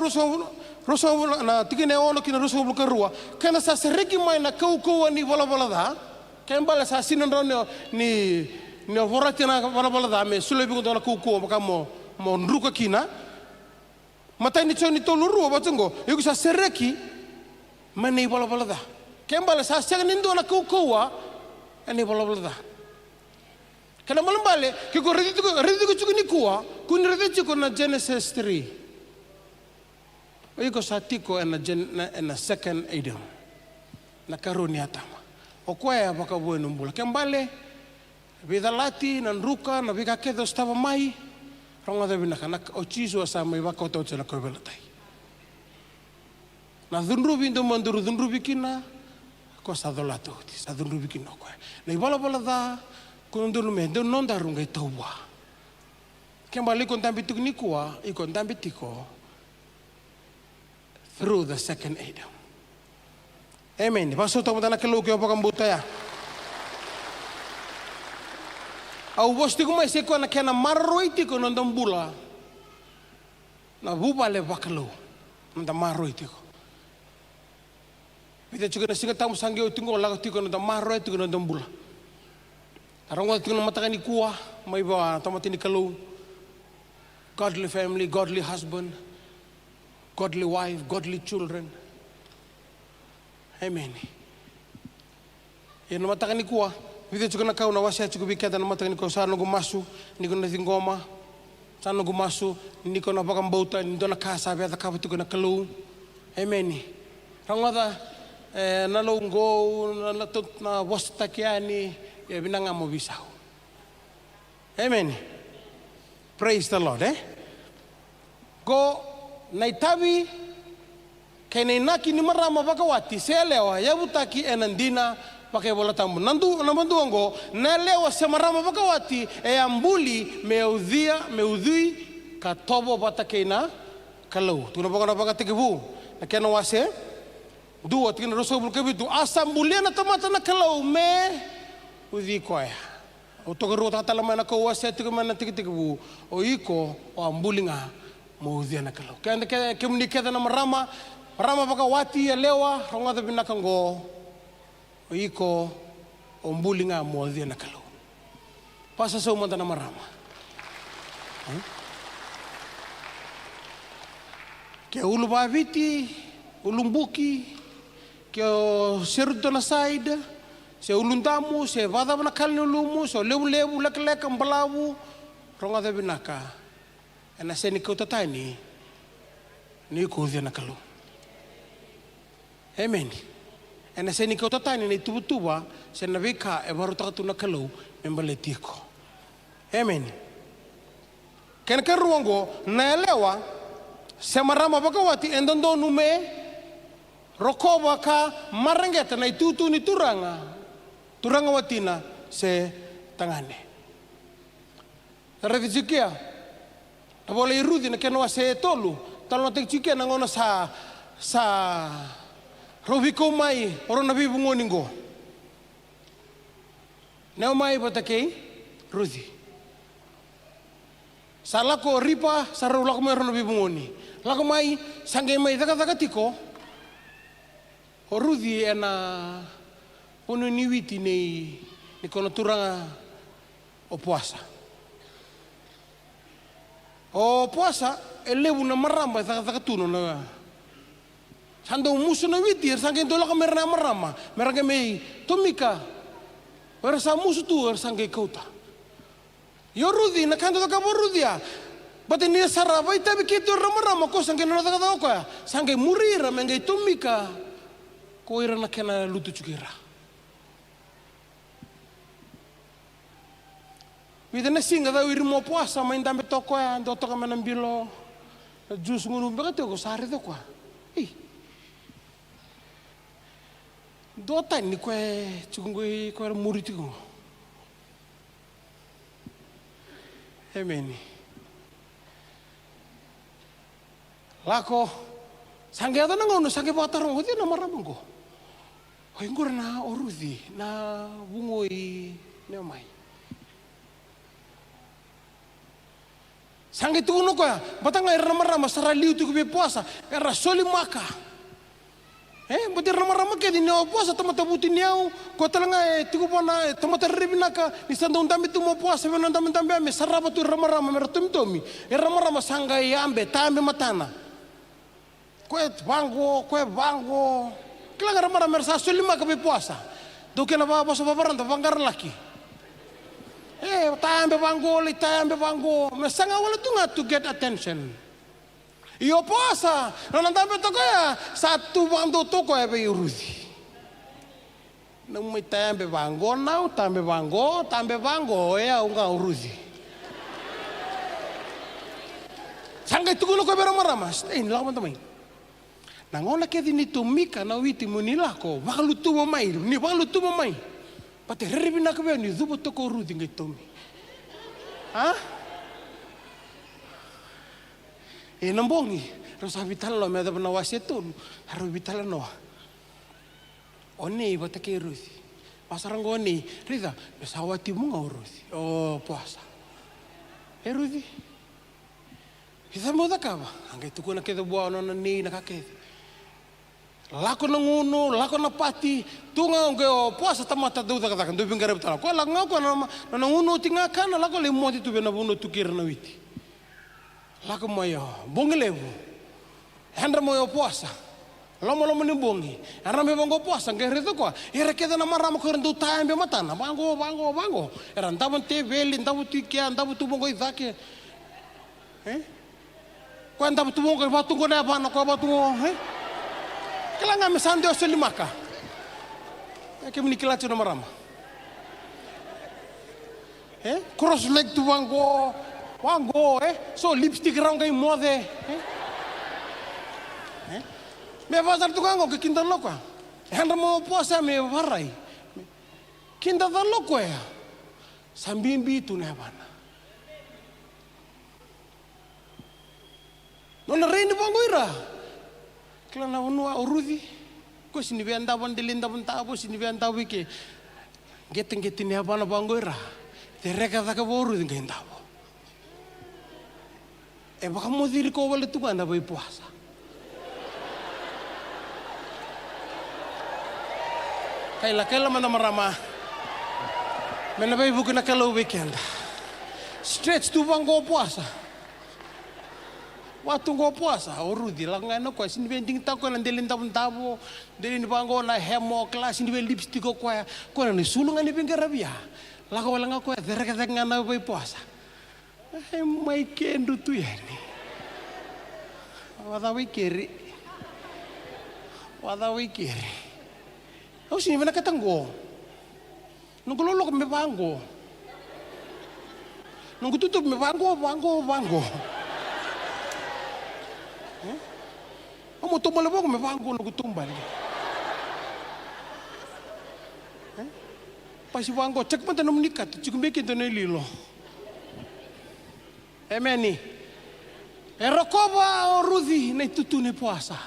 H: ruso na tikine ono kina ruso bukarua ken sa seriki mai na kau ni bala da ken bala sa sinon ni voratina bala da me sulebi ko na kau makamo mo nruka kina matai ni choni tolu ruwa batungo yuko sa sereki mani bala da kembala sa sega nindo na kuwa ani bala da kana malambale ke ko redi ko chukuni kuwa kun redi ko na Genesis 3 yuko sa tiko na second Adam na karoni atama okwaya baka bueno mbula kembale bidalati na nruka na bika kedo stava mai ronga da bina kana o chiso sama iba ko to tsela ko belatai na dunrubi ndo manduru dunrubi kina ko sa dolato sa dunrubi kina ko na ibala da ko ndunu me ndo nonda runga tauwa kembali kon tambi tukni kuwa ikon tambi tiko through the second Adam. Amen. Paso to mata na kelo ko pa kambuta ya. Au bosti ko mai se ko na kena maroiti ko nondam bula. Na buba le bakalo. Nondam maroiti ko. Bida juga na singa tamu sange utingo laga tiko nondam maroiti ko nondam bula. Arang tiko na matakani kuwa mai ba tamatini kalau. Godly family, godly husband, godly wife, godly children. Amen. Yan matakani kuwa. Vita chuka na kau na wasia chuka bikata na mataka niko sana go masu niko na tingoma Sana gumasu niko na bakang bauta ndo na kasabi at kapatu ko na kalu. Amen. Rangada nalunggo na wasta kiani ya binanga mo bisaw. Amen. Praise the Lord. Go naitabi kay nainaki ni marama bakawati selewa yabutaki enandina pakai bola tambu nandu namanduango nelewa semarama bakawati ambuli meudhui katobo batakena kalau tuna bakana bakatikibu nakena wase dua tina rosobul kebitu asambulena tamata na kalau me udhi koya otogero tatalama na ko wase tikumana tikitikibu o iko o ambulinga meudhi na kalau kanda kemunikeda na marama bakawati elewa ronga binakango iko ombulinga modia na kalau. Pasa sa umanda na marama. Kaya ulubaviti, ulumbuki, kaya seruto na side, se ulundamu, se vada na kalni ulumu, se lebu lek ang balawu, ronga da binaka. Ena se ni kautatani, ni ko dia na kalau. Amen. Ena se ni kau tatani ni tuba se na veka e baru takatu na kalau membaletiko. Amen. Ken ruango na elewa se marama bakawati endondo nume rokoba ka marangeta na itutu ni turanga watina se tangane. Revizikia na boleh irudi na kenwa se tolu talo na tekchikia na ngona sa Robiko mai orang nabi bungoningo. Nau mai batakei Ruthi. Salako ripa sarau lako mai orang nabi bungoni. Lako mai sangai mai taka tiko. O Ruthi ena punu niwiti ni kono turanga o puasa. O puasa elebu na maramba taka tuno na Sando musu na witir sangke dola ka merna marama meranga mei tomika versa musu tu sangke kauta yo Ruthi na kanto ka borudia bate ni sarava ita bikitu marama ko sangke no ta ka ka sangke murira mengai tomika ko ira na kena lutu chukira widena singa da irimo puasa main dambe toko ya ndo toka manambilo jus ngunu bekate ko sare to kwa Dota ni kue cungui kue murid itu. Amen. Lako sangge ada nangono sangge batarong itu nama ramangko. Hinggur na oruthi na bungoi neomai. Sangge tuno kue batang air nama saraliu tu kue puasa era soli maka. Butir rama-rama ke di nyawa puasa tamata buti niau ko talanga tiku pana tamata ribinaka ni sandong tambi tu mo puasa menon tambi ame saraba tu rama-rama mertomi rama-rama sangai ambe tambe matana ko bango kila rama-rama mersa sulima ke puasa do kena ba bosa babaran ta bangar laki tambe bango mesanga wala tunga to get attention. Iyo puasa, nanandambe toko ya satu bando toko ya be Ruthi. Nang may tambe bango now, tambe bango ya unga Ruthi. Sangay tugulo ko bera maramas, nila ko mantamay. Nangona kaya dinitumika na witi mo nila ko, baka luto mo may. Pati reribin na kabe, ni dubo toko Ruthi ngay tumi. Ha? Nambongi, rasa vital lo, may ada penawas itu, harus vital no. Oni bata ke Ruthi, pasarang oni, Rita, besawati mo nga Ruthi, puasa. Ruthi, kita mau tak apa? Angkai tu kuna kita buat nona ni nakake. Lako nanguno, lako napati, tunga angkai puasa tamata tu tak katakan, tu pinggir betul. Kau langau kau nanguno tinggalkan, lako lemu itu benabuno tu kira nawiti. Lako moyo, bongi lebu. Hendra moyo puasa. Lama-lama ni bongi. Hendra me bongo puasa. Ngeri tu kwa. Ira kita nama rama kau rendu taim be matana. Bango. Ira ntabu te veli, ntabu tikia, ntabu tu bongo izake. Ko anda betumo ko batungo na bana ko batungo. Kailangan mesande o selimaka. Eke menikila tu nama rama. Cross leg tu wango. So lipstick rang kai mode. Me pasar tu kango ke kinta loka. Handa mo puasa me varai. Kinta da loko ya. Sambimbi tu ne bana. Nona reini bangoira. Kila na unua urudi. Ko sini venda bandelinda bantabo sini venda wike. Getting ne bana bangoira. Tereka da ka urudi ngendabo. Baka mo diri ko wala tu kana bai puasa. Kaila mana marama. Mena bai buku na kalau weekend. Stretch tu bango puasa. Waktu go puasa, urudi langai no ko sini vending ta ko nandelin tabo, delin bango na hemo kelas sini vel lipstick ko na sulungan ni pinggir ya. La ko langa ko derek ngana bai puasa. Mai kendu tu ya ni. Wada wikiri. Oh sini mana katanggo. Nunggu lolo me bango. Nunggu tutup me bango. Kamu tumbal apa? Me bango nunggu tumbal. Pasi bango cek pun tanam nikah. Cukup bikin tanam lilo. Emeni. Erokoba orudi na itutu ne puasa.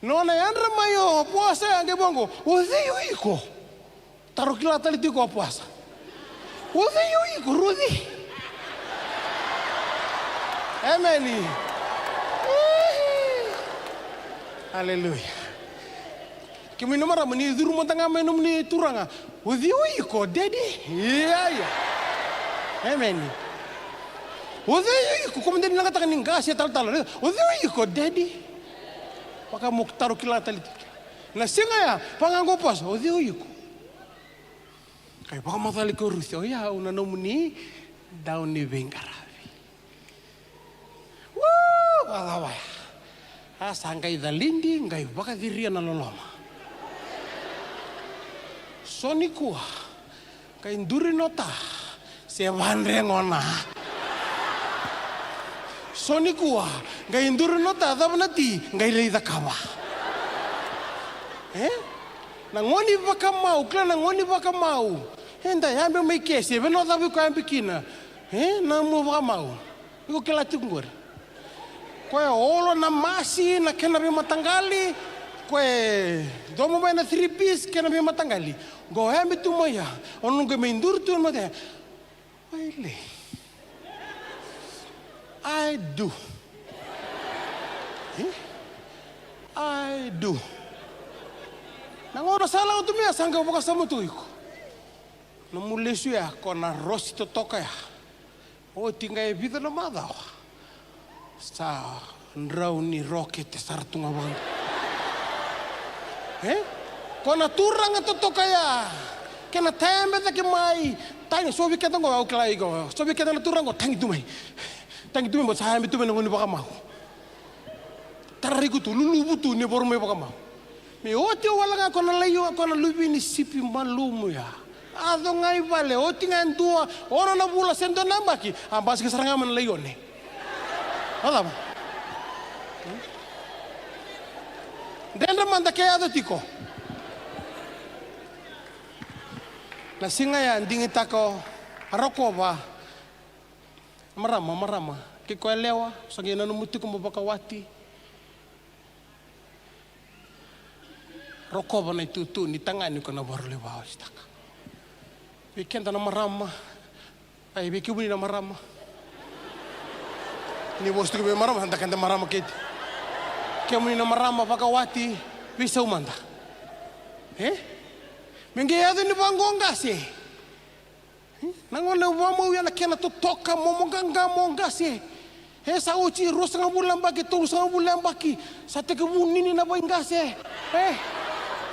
H: Nona yandra mayo puasa ange bongo. Uzi iko. Taruh kila tali tiko puasa. Uzi iko rudi. Emeni. Haleluya. Kimi nomara meni duru montanga menum ni turanga. Uzi iko dedi. Iya. Emeni. Uzi iko komenden langata kaninga sia tal. Uzi iko dedi. Paka mo taruh kila tali. Na singa ya panganggo pas uzi iko. Kaya baka matali ko rusi. O ya una nomuni daun ni bengaravi. Woo, alawa. Sangkai dalindi ngai baka diria na loloma. Soni kuah kay nduri nota se vanre ngona. Soni kuah kay nduri nota davanati ngai leida kawa. Nangoni baka mau, kla nangoni baka mau. Henda yambe mai kese beno davi ko yambe kina. Namu baka mau. Iko kela tunggur. Koe olo na masi na kena be matanggali. Koe domo ba na 3 piece kena be matanggali. Go yambe tu moya. Onung ke mendur tu mo de. Wale. I do. Nangoro salah untuk mia sangka baka samu tu iko. Namulesu ya kona rosi to toka ya. O tinggal vida na madaw. Sa ndraw ni rocket sartunga bang. Kona turang to toka ya. Kena tembe ta ke mai. Tanya sobi kata ngo au klai go. Sobi kata na turang go tangi tu mai. Tangi tu mai sa hambe tu mai ngoni baka mau. Tariku tu lulu butu ni boru mai baka mau. Me oti wala nga kona layo kona lubi ni sipi malumu ya. Ado ngai vale oti ngan tua ora na bula sendo nambaki ambas ke saranga man layo ne. Ada ba? Dendra manda ke ado tiko. Na singa ya ndingi tako aroko ba. Marama. Ke ko lewa sagena no mutu ko baka wati. Rokova na itutu ni tangani ko na baru lewa staka. Weekend na marama. Ay biki buni na marama. Ni bostu ko marama handa kanda marama kit. Kemu ni na marama pakawati bisa umanda. Mengeyado ni bangonga se. Nangona wamo ya na kena to toka momonganga monga se. Sa uci rosa ngabulan baki to rosa ngabulan baki. Sa te kebuni ni na boinga se.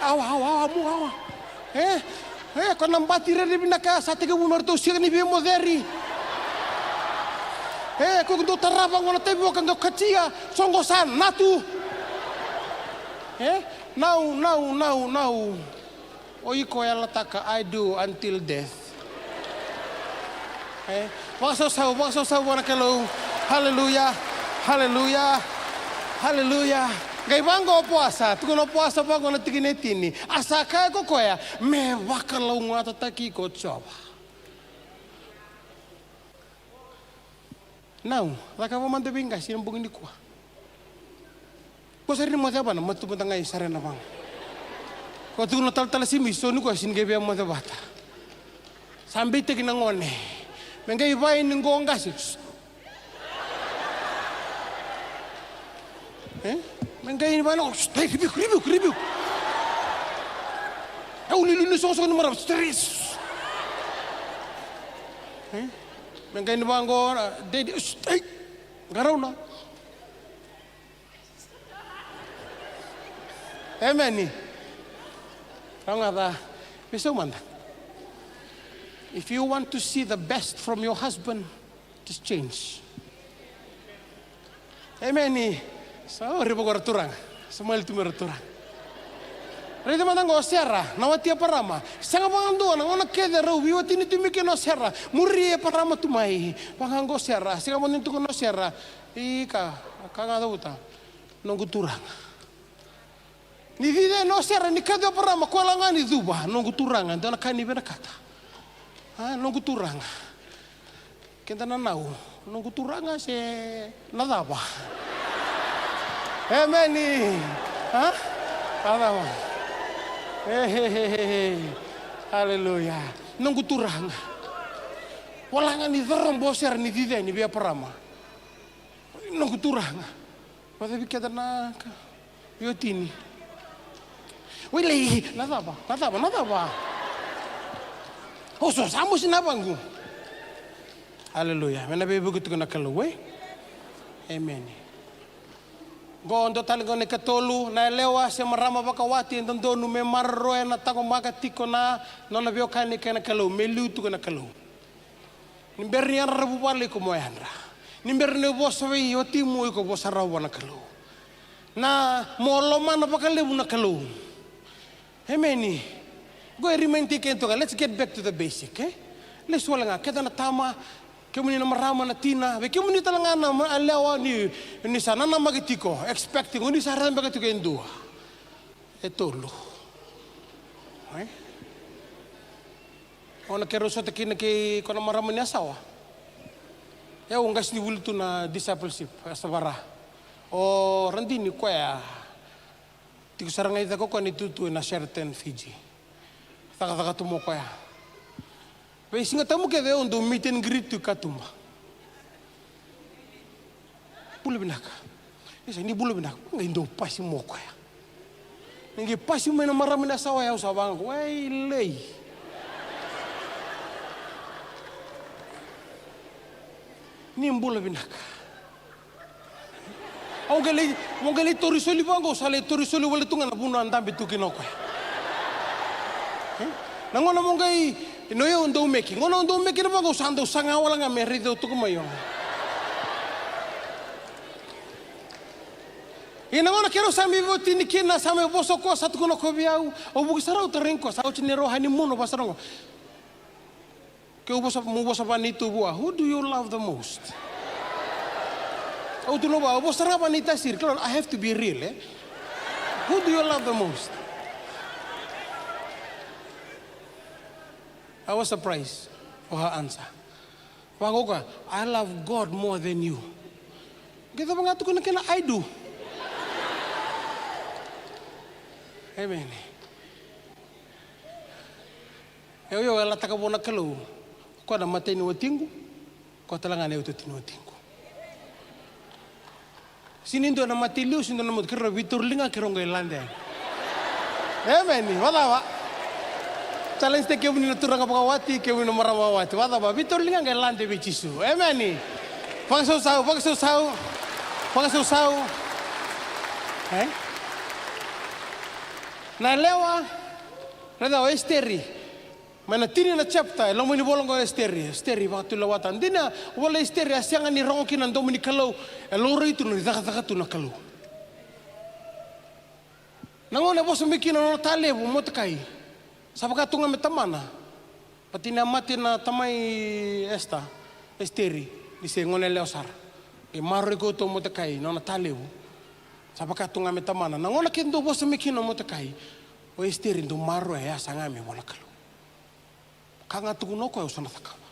H: Awa. Kau nampak tirai di binaka sate ke bumar tu siang ni biar moderi. Kung do tarabang wala tayo kang do katia songgosan natu. Now. Oiko yala taka I do until death. Wakso wana kalo. Hallelujah. Gay banggo puasa, tukuno puasa bago na tiginetini. Asa kaya ko koya, me wakalaw nga tataki ko choba. Now, laka mo mandabing ka, sinambungin ni ko. Ko sari mo ba na matubunta nga isa rin na bang. Ko tukuno tal si miso ni ko sinigay mo bata. Sambil tiginangone. Mengay bayin ng gonggas. Mengay ba na? Ribuk. Ulilulu sosok na marap. Stress. Mengay ba ngo? Daddy. Garaw na. Amen. Rangada. Bisa manda. If you want to see the best from your husband, just change. Amen. So, ribo ko raturang. Semua itu meraturang. Rito matang ko serra, nawati parama. Sanga pangando na ona kede raw biwati ni tumike no serra. Muri parama tumai. Pangango serra, sanga mo nintu ko no serra. Ika, kanga uta. Nongo turang. Ni vide no serra ni kede parama ko langa ni duba, nongo turang ando na kani bena kata. Nongo turang. Kenta na nau, nongo turang se nadaba. Amen. Apa? Haleluya. Nunggu turang. Walangan ni dorong boser ni dide ni biar perama. Nunggu turang. Pada bikin na biotini. Wili, nada apa. Oh, so samu sinabangku. Haleluya. Mana begitu kena keluar. Amen. Gondo talaga ni katolu na lewa sa marama bakawati ndonu me marro na tako makatiko na nona bio kani kana kalau melutu kana kalau nimberni ara rabu pali ko moyanra nimberni bosawi yotimu ko bosarawa na kalau na moloma na bakalebu na kalau hemeni go rimenti kento let's get back to the basic let's wala nga kada na tama kemuni na marama na tina, be kemuni talanga na alawa ni sana na magitiko, expecting uni sa ran bagatiko endua. Etolo. Ona kero sa takin kay kono marama ni asawa. Ngas ni wulto na discipleship sa bara. O randini ko ya. Tigo sarangay ko ni tutu na certain Fiji. Taka tumo ko ya. Besi nga tamu kede ondo meet and greet tu katuma. Bulu binaka. Isa ni bulu binaka. Ngai ndo pasi mo ko ya. Ngai pasi mo na marami na sawa ya usabang. Wai lei. Ni bulu binaka. Ongeli torisoli bango sale torisoli wale tunga na buno andambe tukino ko ya. Nangona mongai no yo ndo meki ngono ndo meki na bago sando sanga wala nga merido to kumayo ina ngona kero sami voti ni kina sami boso ko sat kuno ko biau o bugi sarau terenko sa uchine rohani muno basarongo ke mu boso panitu bua who do you love the most o tu no ba boso rapanita sir claro I have to be real who do you love the most. I was surprised for her answer. Wagoka, I love God more than you. Kita mengatu kena I do. Amen. Yo ela takabona kalau. Ko na matay ni watingu. Ko talangan ni ututin watingu. Sinindo na matiliu sindo na mudkira viturlinga kirongo ilande. Amen. Wala wa. Challenge te kewini na turanga pakawati, kewini na maramawati. Wata ba, Vitor linga nga lande bichisu. Amen. Pangsaw. Na lewa, reda o esteri. Mana tini na chapter lo mini bolong ko esteri waktu lawatan dina wala esteri asyang ni ronkin ando mini kalau eloro itu ni daka tu na kalau nangone bos mikir no tale bu motkai sabaka tunga metamana patina mati na tamai esteri dise ngone leosar e marro ko to motkai no na tale bu sabaka tunga metamana nangone kendo bos mikir no motkai o esteri ndo marro ya sangame wala kalau kanga tukuno ko usana takawa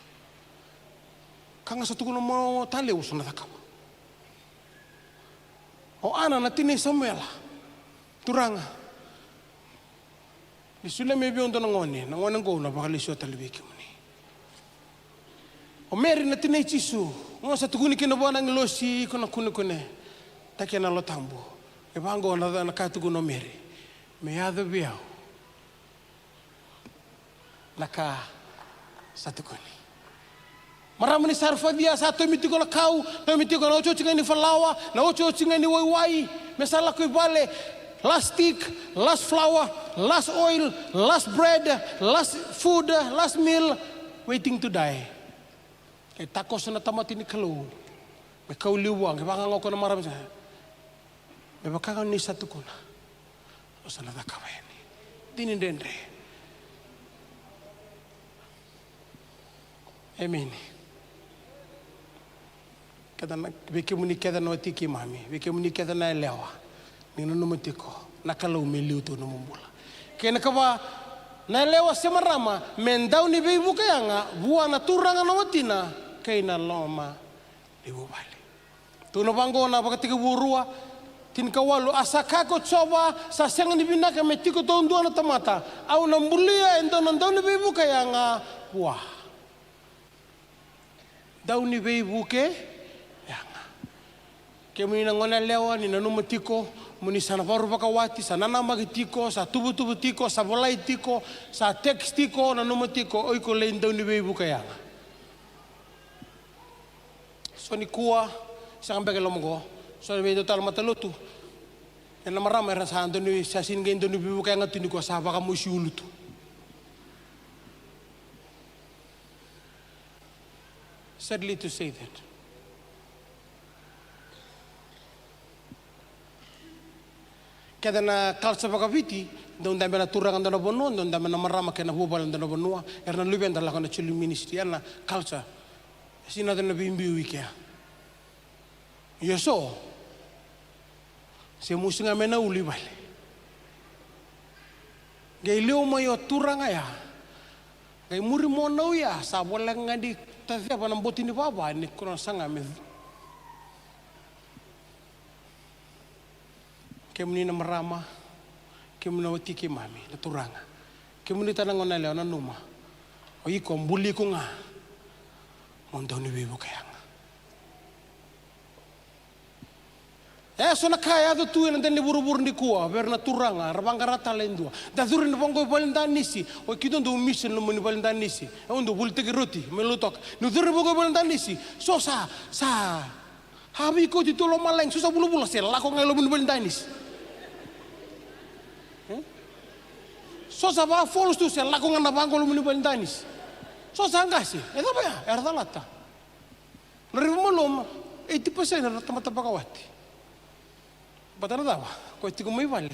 H: kanga sa tukuno mo tale usana takawa o ana na tini Samuel turanga disule me biondo na ngone ngo na bakali sio talibiki muni o meri na tini chisu ngo sa tukuni kina bona ngilosi kona kune takena lo tambo e bango na ka tukuno meri me ya de biao naka satu kali. Marama ni sarfa dia satu mitiko la kau, na mitiko na ocho chinga ni falawa, na ocho chinga ni wai, mesala ko ibale, last stick, last flour, last oil, last bread, last food, last meal, waiting to die. E takos na tamati ni kalau, me kau liwang, ke banga ngoko na marama sa, me bakanga ni satu kuna, osana da kaweni, dini dendre. Amen. Kada na beke muni kada no tiki mami, beke muni kada na lewa. Nino no mutiko, nakalo meliu to no mumbula. Kena kawa na lewa semarama mendau ni beibu kayanga bua na turanga no matina kaina loma ibu bali. Tu no bango na bakatiki burua tin kawalu asaka ko coba sa senga ni binaka metiko to ndua na tamata au na mbulia endo ndau ni beibu kayanga bua. Dau ni beibu ke yanga ke muni ngona lewa ni nanu matiko muni sana baru bakawati sana nama tiko sa tubu tiko sa volai tiko sa teks tiko nanu matiko oi ko lein dau ni beibu ke yanga so ni kuwa sa ambeke lomongo so ni beito tal matalutu ena marama era sa ando ni sa sin gen ni beibu ke yanga tini ko sa baka musi ulutu. Sadly to say that. Kada na kalsa bakaviti, don dame na turang na bono, don dame na marama kena hubal na bonua, erna luben dala kana chulu ministry erna kalsa. Sina na bimbi wikea. Yoso. Se musinga mena uli bale. Gai leo mayo turang aya. Gai muri monau ya, sa boleng ngadi tapi apa nampak ini bapa ini kurang sangat med. Kemuni na marama, kemuni na tiki mami, na turanga. Kemuni tanang ona leo na numa. O iko mbuli ko nga. Mondo ni bibo kaya nga. So na kaya do tu na buru-buru ni kuwa, ber na turanga, rabangara talendua. Da duri na bongo balindanisi, o kidon do mission no muni balindanisi. Ondo bultegi roti, melutok. No duri bongo balindanisi. So sa habi ko titulo maleng, so sa bulu-bulu sel lako ngelo muni balindanis. So sa ba follows tu sel lako ngana bango muni balindanis. So sa angasi, eta ba ya, erda lata. Naribu malom 80% na tamata bakawati. Batara dawa, ko tiko mai vale.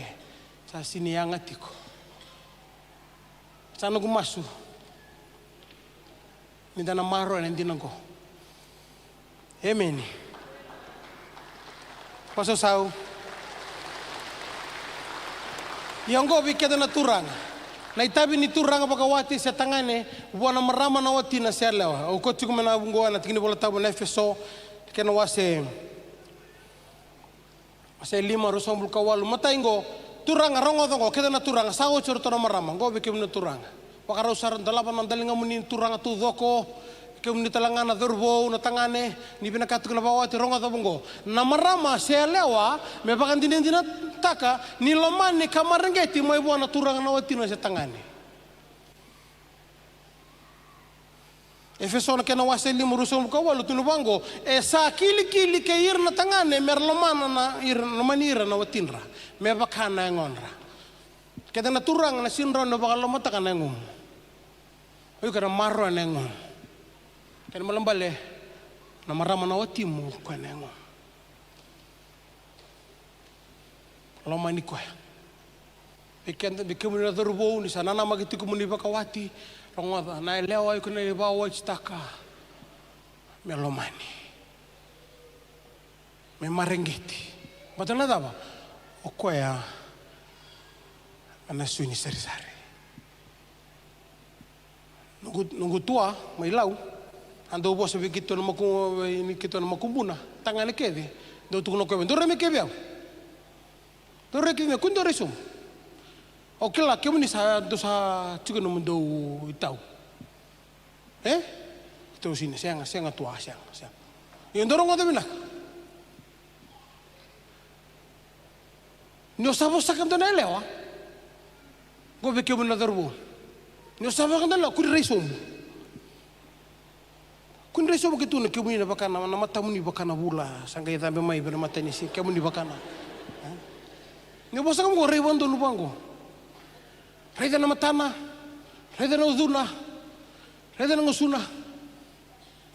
H: Sa sini yang atiko. Sa no gumasu. Ni dana maro na ndinango. Amen. Paso sau. Yongo bikeda na turanga. Na itabi ni turanga bakawati sa tangane, buana marama na wati na selewa. O ko tiko mena bungo na tingini bola tabu na Efeso kena wase Asa lima rusong bulkawalu mataingo turanga rongo dongo keda na turanga sawo chorto na marama go bikim na turanga wakaro saran dalapan mandalinga muni turanga tu doko ke muni talangana durbo na tangane ni binakatu na bawati rongo dongo na marama selewa me bakan dina taka ni lomani kamarengeti mai buana turanga na wati na sa tangane Efeso na kena wase lima rusong bulkawalu tunubango sa kili ke ir na tangane merlomana na ir na manira na watinra me bakana ngonra keda na turang na sinra na bakalomata kana ngum Oi kana marro nengo. Kana malambale na marama na watimu kwa nengo. Loma ni kwa. Bikemuna dorbo ni sana na magitiku muni bakawati. Rongoda na leo ay kuna iba wachitaka. Me lomani. Me marengeti. Batana daba. Okoya anasuni sari-sari. Nunggu tua, may lau. Ando po sabi kito na makumbuna. Tangani kede. Do tukno ko do reme kebe. Do reke me kundo resum. Okay la kemo ni sa do sa chico no mundo itau. Ito sini senga tua senga. Yung dorong ada binak. Nyo sabo sa kanto na lewa. Go be kemo na dorbo. Nyo sabo kanto na kun resum. Kun resum gitu na kemo ni bakana na mata muni bakana bula sangga ita be mai be mata ni si kemo ni bakana. Nyo bosa kamo go rebondo lubango. Reda na matana, reda na uduna, reda na ngusuna.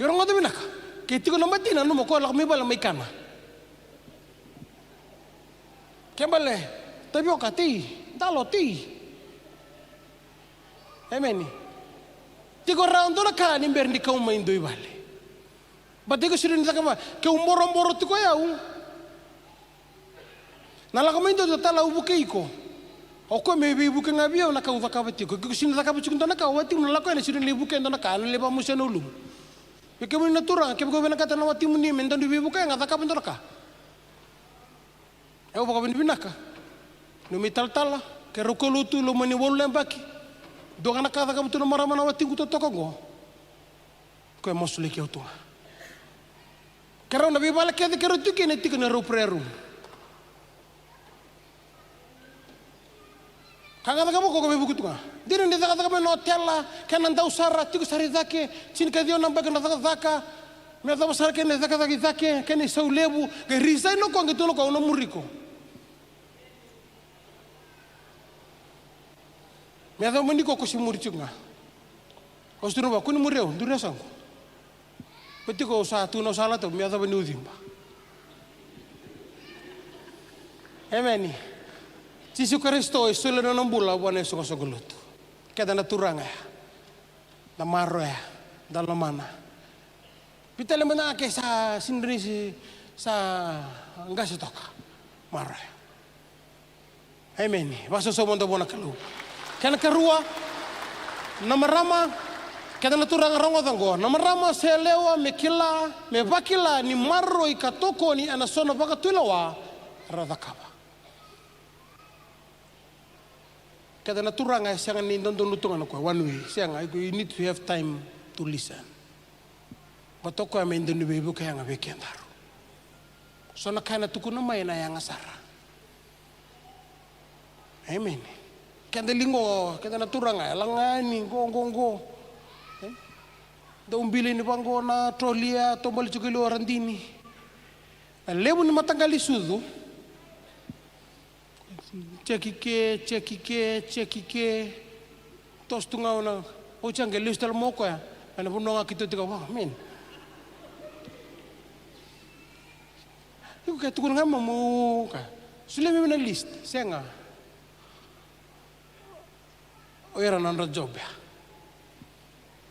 H: Yorong ada binak. Kiti ko na matina no mo ko lak mi bala may kana. Kembale, tapi o kati, dalo ti. Amen. Tigo round na ka ni berni ka umay ndoy bale. Bati ko sirin ka ba, ke umboro ti ko yaw. Nalakamay ndo tala ubuke iko. Oko me ibu ke ngabia na ka utakabati ko. Ko sirin ka ba chukun na ka wati mo lako na sirin libuke ndo na ka le ba mo senulum. Ke mo natura ke ko na ka na wati mo ni men ndo ibu ke ngata ka ndo ka. Eu vou binaka. No mital-tala, que rokolutu lo mani wolu lembaki. Do kana ka ka butu marama na wati kuto tokongo. Ko e mosule ke otua. Kero na bibala ke de kero tuki ne tikna ro preru. Kanga ka ko be bukutunga. Dire ne ka be no tella, kana ndau sara tiku sari zake, chin ka dio namba kana zaka. Me da sara ke ne zake, ke ne sau lebu, ke risa no ko ngito ko no muriko. Me da mani ko si muricunga. Ostru ba kun mureu, dure sang. Peti ko sa tu no sala to me da bani udimba. Amen. Jesu Kristo e solo non bulla buone so goluto. Kada na turanga. Da marro ya, da lomana. Pitale mana ke sa sindri sa enggak setoka. Marro. Amen. Baso so mondo bona kalu. Kana karua namarama kada na turanga rongo dango. Namarama se lewa me kila me bakila ni marro ikatoko ni anasono baka tulawa radakaba. Kada na turanga siang ni ndondo lutunga no ko one way siang you need to have time to listen. Batoko ame ndondo be buka yang abe kendaru. So na kana tukuna mai na yang asara. Amen. Kada lingo kada na turanga langani go. Da umbili ni bango na trolia tombali chukilo randini. Lebu ni matangali sudu. Cekike tos tunga na o change listal moko ya ana puno nga kito tika wa men yuka tukun nga mamu ka sule me na list senga o era nan job ya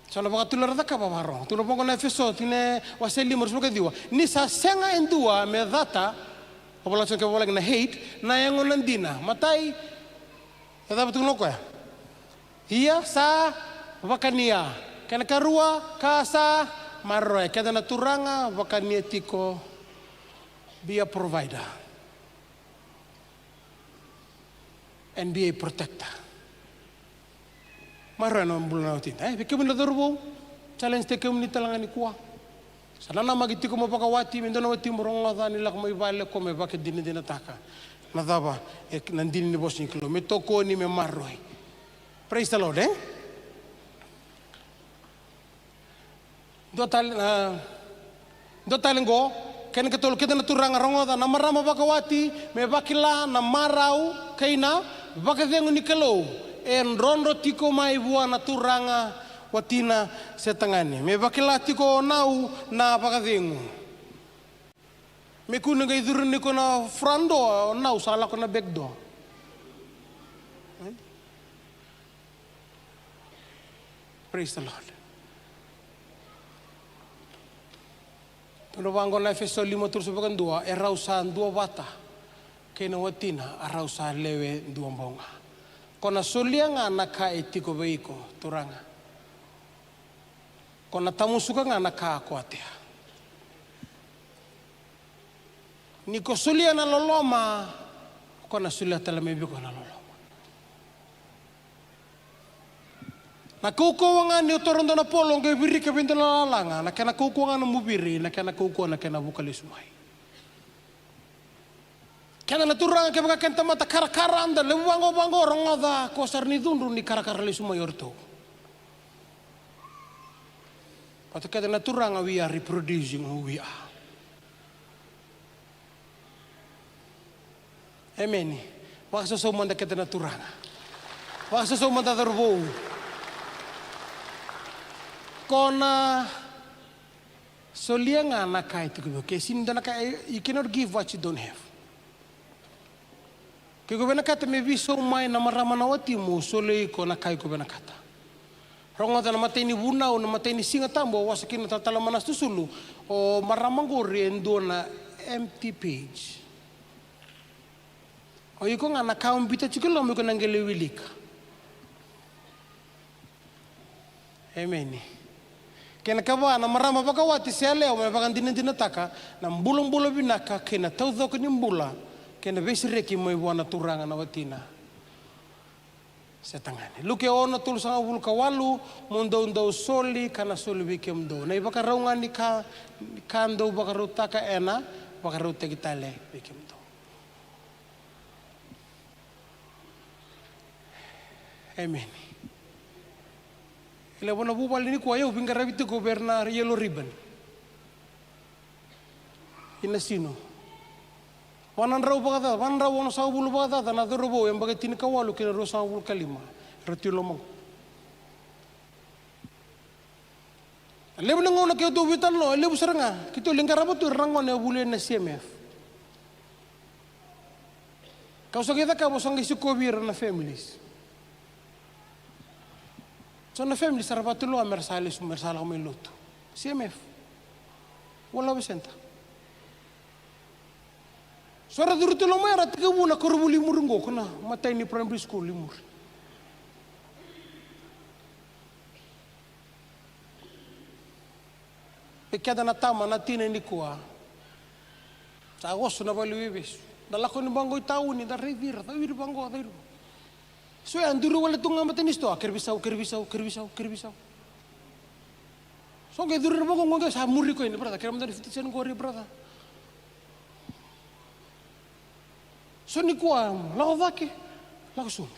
H: sala baka tular da ka baro tulo pongo na feso tine waseli morso ka diwa ni sa senga endua me data population ke bola na hate na yang onandina matai ada betul loko ya iya sa vakania kana karua kasa marroe kada na turanga vakania tiko be a provider and be a protector marroe no bulna utin beke benda dorbo challenge te kemni talangani kuwa Salana magiti ko mapakawati mindono wati moronga dani lak mo ibale ko me bakit din taka. Nadaba nandini ni boss ni kilo me toko ni me marroy. Praise the Lord Do talengo ken ketol kita na turanga rongoda na marama bakawati me bakila na marau kaina bakadengo ni kelo en rondo tiko mai bua na turanga watina se tangani. Me vakilati ko nau na pakavingu. Me kuna ngai durni ko na front door, nau sala ko na back door. Praise the Lord. Tuno bango na Efeso 5:2 e rausa dua bata kena watina a rausa lewe dua bonga. Kona solianga naka etiko veiko turanga. Kona tamusuka nga naka kuatea. Niko solia na loloma kona solia talamebi kona loloma. Na kukuwanga ni utoron na polong kay biri ka binto na lalanga na kena kukuwanga na mubiri na kena kukuwa na kena bukalisumay. Kena naturanga kay baka kenta mata karakaranda lewango bango rongoda kosar ni dundu ni karakarali sumay orto. Patu kaya naturanga we are reproducing who we are. Amen. Waksa sa umanda kita naturanga. Waksa sa umanda darbo. Kona solia nga nakai tu ke sinda nakai you cannot give what you don't have. Ke go benakata me viso mai na marama na watimu sole ko nakai ko benakata. Rongo na matay ni buna o na matay ni singa tambo wasakin na tatalamanas tusulu o maramang gori endo na empty page. O yuko nga nakaon bita chikulo mo ko nangelewilika. Amen. Kena kawa na marama pakawati sialeo me pakandina taka na mbulong-bulo binaka kena taudo ko nimbula kena besireki mo iwana turanga na watina sa tangani. Luke ono tul sa ul kawalu mundo soli kana soli bikem do. Na ibakaraungan ni kando bakaruta ka ena bakaruta kitale bikem do. Amen. Ila bona bubal ni kuya ubing karabito gobernar yellow ribbon. Inasino. Wanan raw bagada, wanan raw ono sa bulu bagada na dorobo yang bagai tin kawalu kina ro sa bulu kalima. Ratilo mo. Lebu nango na kyo do vital no, lebu seranga. Kito lingkarabot tu rango na bulu na CMF. Kau sa kita ka bosang isu kobir na families. So na family sarapatulo a mersales mersala ko may luto. CMF. Wala besenta. So ra duro tulo may rat kabu na korubuli murungo ko na matay ni primary school limur. Pekada na tama na tina ni kuha. Sa agosto na baliwibis. Dala ko ni bangoy tao ni da revir bango da iro. So anduro wala tunga matanis to kerbisaw. So kay duro ba kung sa muri ko ini brother kaya man fitisan ko ri brother. So ni kuha lawake lakusum.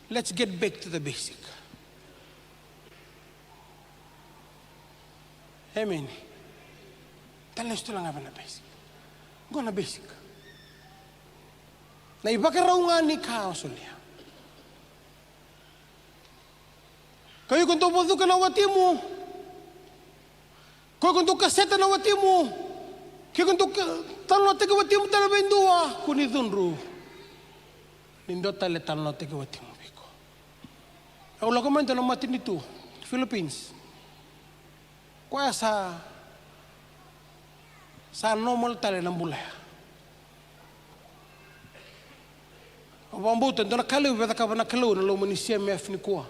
H: Let's get back to the basic. Amen. Talas to lang apa na basic. Go na basic. Na ibakaraungan ni kausulia. Kayo kung tupodo ka na watimu. Kayo kung tukaseta na watimu. Kayo kung talon tega watimu talaga indua. Kunidunru. Nindo tale talon tega watimu biko. Ako lang komento ng matin ito. Philippines. Kaya sa normal tale ng bulaya. Wambutan dona kalau beta ka na kalau na lomo ni CMF ni ko.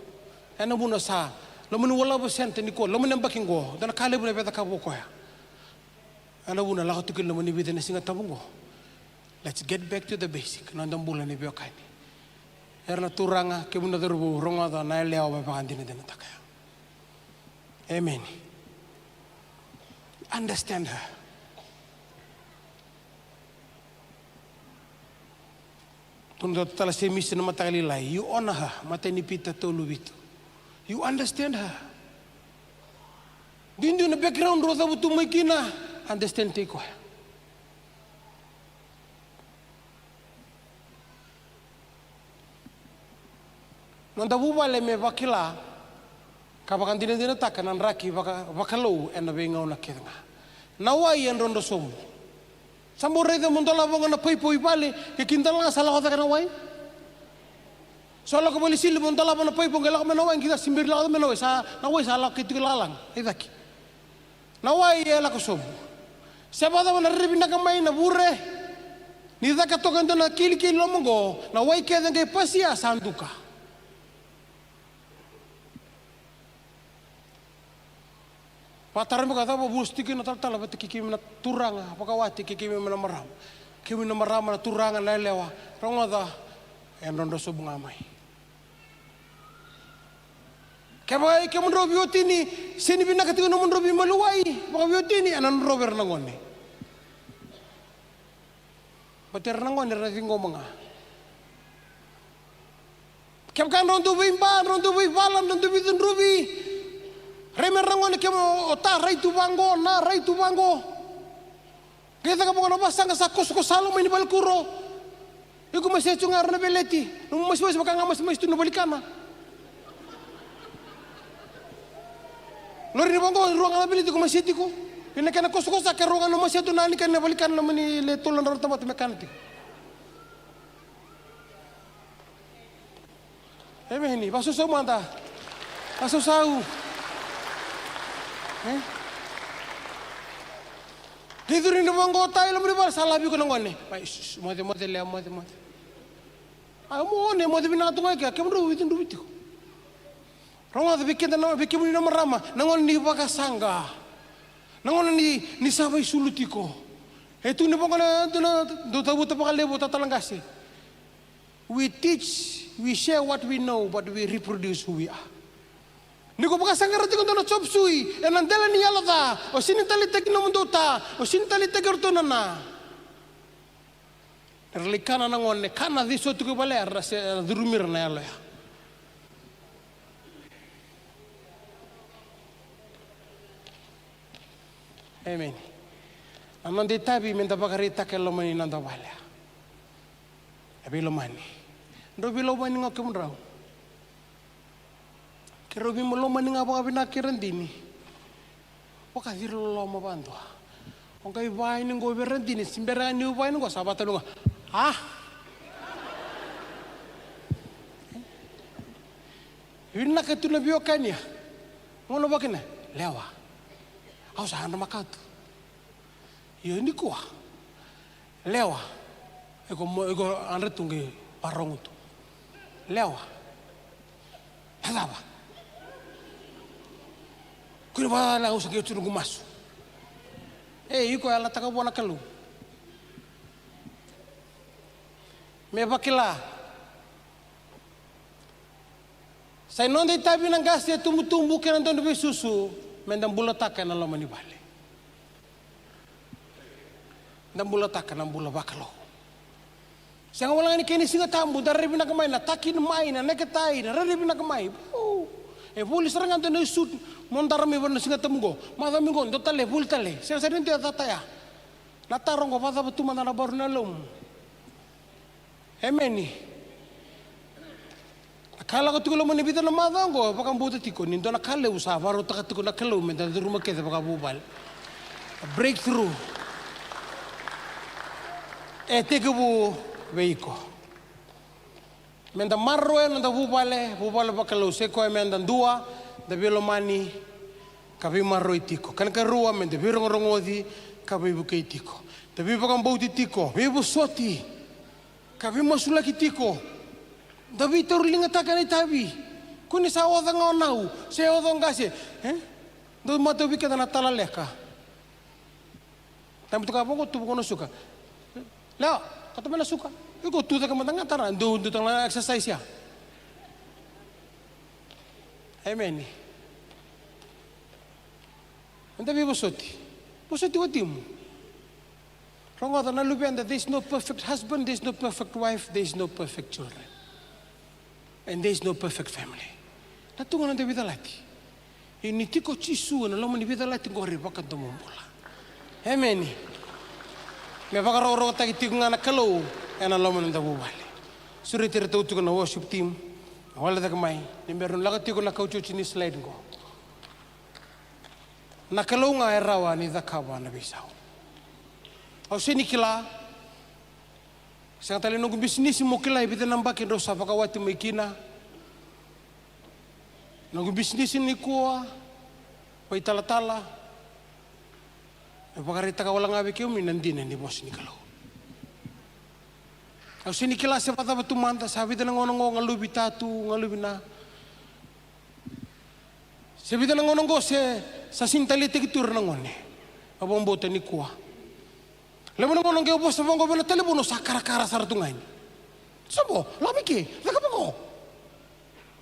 H: Ana buna sa lomo ni wala sente ni ko lomo ni baking go dona kalau beta ka ko ya. Ana buna la ko lomo ni beta ni singa tabungo. Let's get back to the basic. Nandang bulan ni biokani. Erna turanga ke buna derbu ronga da na leo ba pandina dena takaya. Amen. Understand her. Tunda tala se misi na matagalilay. You honor her. Matay ni pita tolu bito. You understand her. Dindu na background roda butu may kina. Understand te ko. Nanda bubale me bakila kabakan dina takanan raki bakalo ena benga una kenga. Nawai en rondo somu. Sambo rei de mondola bonga na poi bale ke kintala sala kota kana wai. Soalnya kembali sili mondola bona poi bonga la menawai kita simbir la menawai sa nawai sala kitu lalang idaki. Nawai ela ko somu. Sebada bona ribina kamai na burre. Ni daka tokan na kili lomongo na wai ke den ke pasia sanduka. Pataran kata apa busti kena tal apa tiki na turanga apa kawati kiki na maram kimi na maram na turanga na lewa rongoda en rondo subunga mai kaya kamu robi otini sini bina ketika nomor robi maluai baka biotini anan rober nangone bater nangone ratingo mga kaya kan rondo bimba rondo bibalan rondo bitun robi remerangone kemo ota raitu bango na raitu bango kita ka mga nabasang sa kusko salo may nibalkuro iku masih cungar na beleti nung mas baka nga mas tu nabalikana lori ni bango ruang na beleti ko masiti ko pinakana kusko sa kerongan no masih tu nani kan nabalikan naman ni letulan ro tamat mekanti ini baso sa manda baso sau Tidurin na bang kota ilam riba salabi ko nangone. Ay mate le mate. Ay mo ne mate binatunga kaya kemro witin dubiti ko. Ronga bikita na bikimu ni marama nangon ni bakasanga. Nangon ni sabay sulutiko. Etu ni bang na do tabuta pakalebo tatalangasi. We teach, we share what we know, but we reproduce who we are. Niko pakasangara tiko na chop sui, enandela ni yalada, o sinitali teki na mundota, o sinitali teki ortona na. Erlikana nangone, kana diso tiko bale arase durumir na yalo ya. Amen. Amande tabi menda bakarita ke lomani nanda bale. Abi lomani. Ndo bi lomani ngakemrao. Kero bi moloma ni ngapa bina kerendini. Oka diro lo mo bando. Onka vai ni go berendini simbera ni vai ni go sabata lunga. Ah. Hina ka tuna bio kania. Ngono bakena lewa. Au sa handa makatu. Yo ni kuah. Lewa. Ego anretunge parongutu. Lewa. Hadaba. Kuri bala usa ke tunu gumasu. Iko ala taka bona kalu. Me bakila. Sai non dei tabi nang gas ya tumbu ke nanton de susu, mendam bulotaka na lomani bale. Ndam bulotaka na bula bakalo. Siang wala ni kini singa tambu dari bina kamay na takin mai na neketai na rari bina kamay. Pulis serangan tu nesut montar mi warna singa temugo, mata minggo dotale pul tale. Saya sering tiada taya. Natarong ko pada betul mana na baru nalum. Emeni. Kalau kau tuh mani bida na mata ko, pakai buat tiko. Nindo na kale usah baru tak tiko na kalau mental di rumah kita pakai bubal. Breakthrough. Tiko bu veiko. Menda marroe nanda bubale bakalo seko menda dua da belo mani kabi marroe tiko kan rua menda birong rongodi kabi bukai tiko tapi bakam bauti tiko bebo soti kabi masula tiko da vitor linga takane tabi kuni sa oda ngonau se oda ngase do mato bikata na tala leka tam tu kapo tu kono suka la kata mena suka iko tu tak matanga taran do tang exercise ya. Amen. Anda bi bosoti watimu. Ronga na lubian that there is no perfect husband, there is no perfect wife, there is no perfect children. And there is no perfect family. Natunga nanda vida lati. Ini tiko chisu na lomo ni vida lati ngori bakan to mombola. Amen. Me bakaro ta kitiko ngana kalau ena lomo nanda bubale. Suri tira tau tuku na worship team Wala tak mai, ni meron laga tigo na kaucho chini slide ko. Nakalunga erawa ni dakawa na bisau. Au sini kila, sang tali nunggu bisnis mo kila ibita nambakin dosa pakawati maikina. Nunggu bisnis ni kuwa, pai tala-tala. Pakarita kawalang awi kiyo minandina ni bos ni kalau. Au sini kila sepata batu manta sabi tanang ngonong ngalubi tatu ngalubi na. Sabi tanang ngonong se sa sintali tikitur nangone. Abang bota ni kuah. Lemo ngonong ke bos abang gobela telepono sakara-kara saratungain. Sabo, labi ke, laka pako.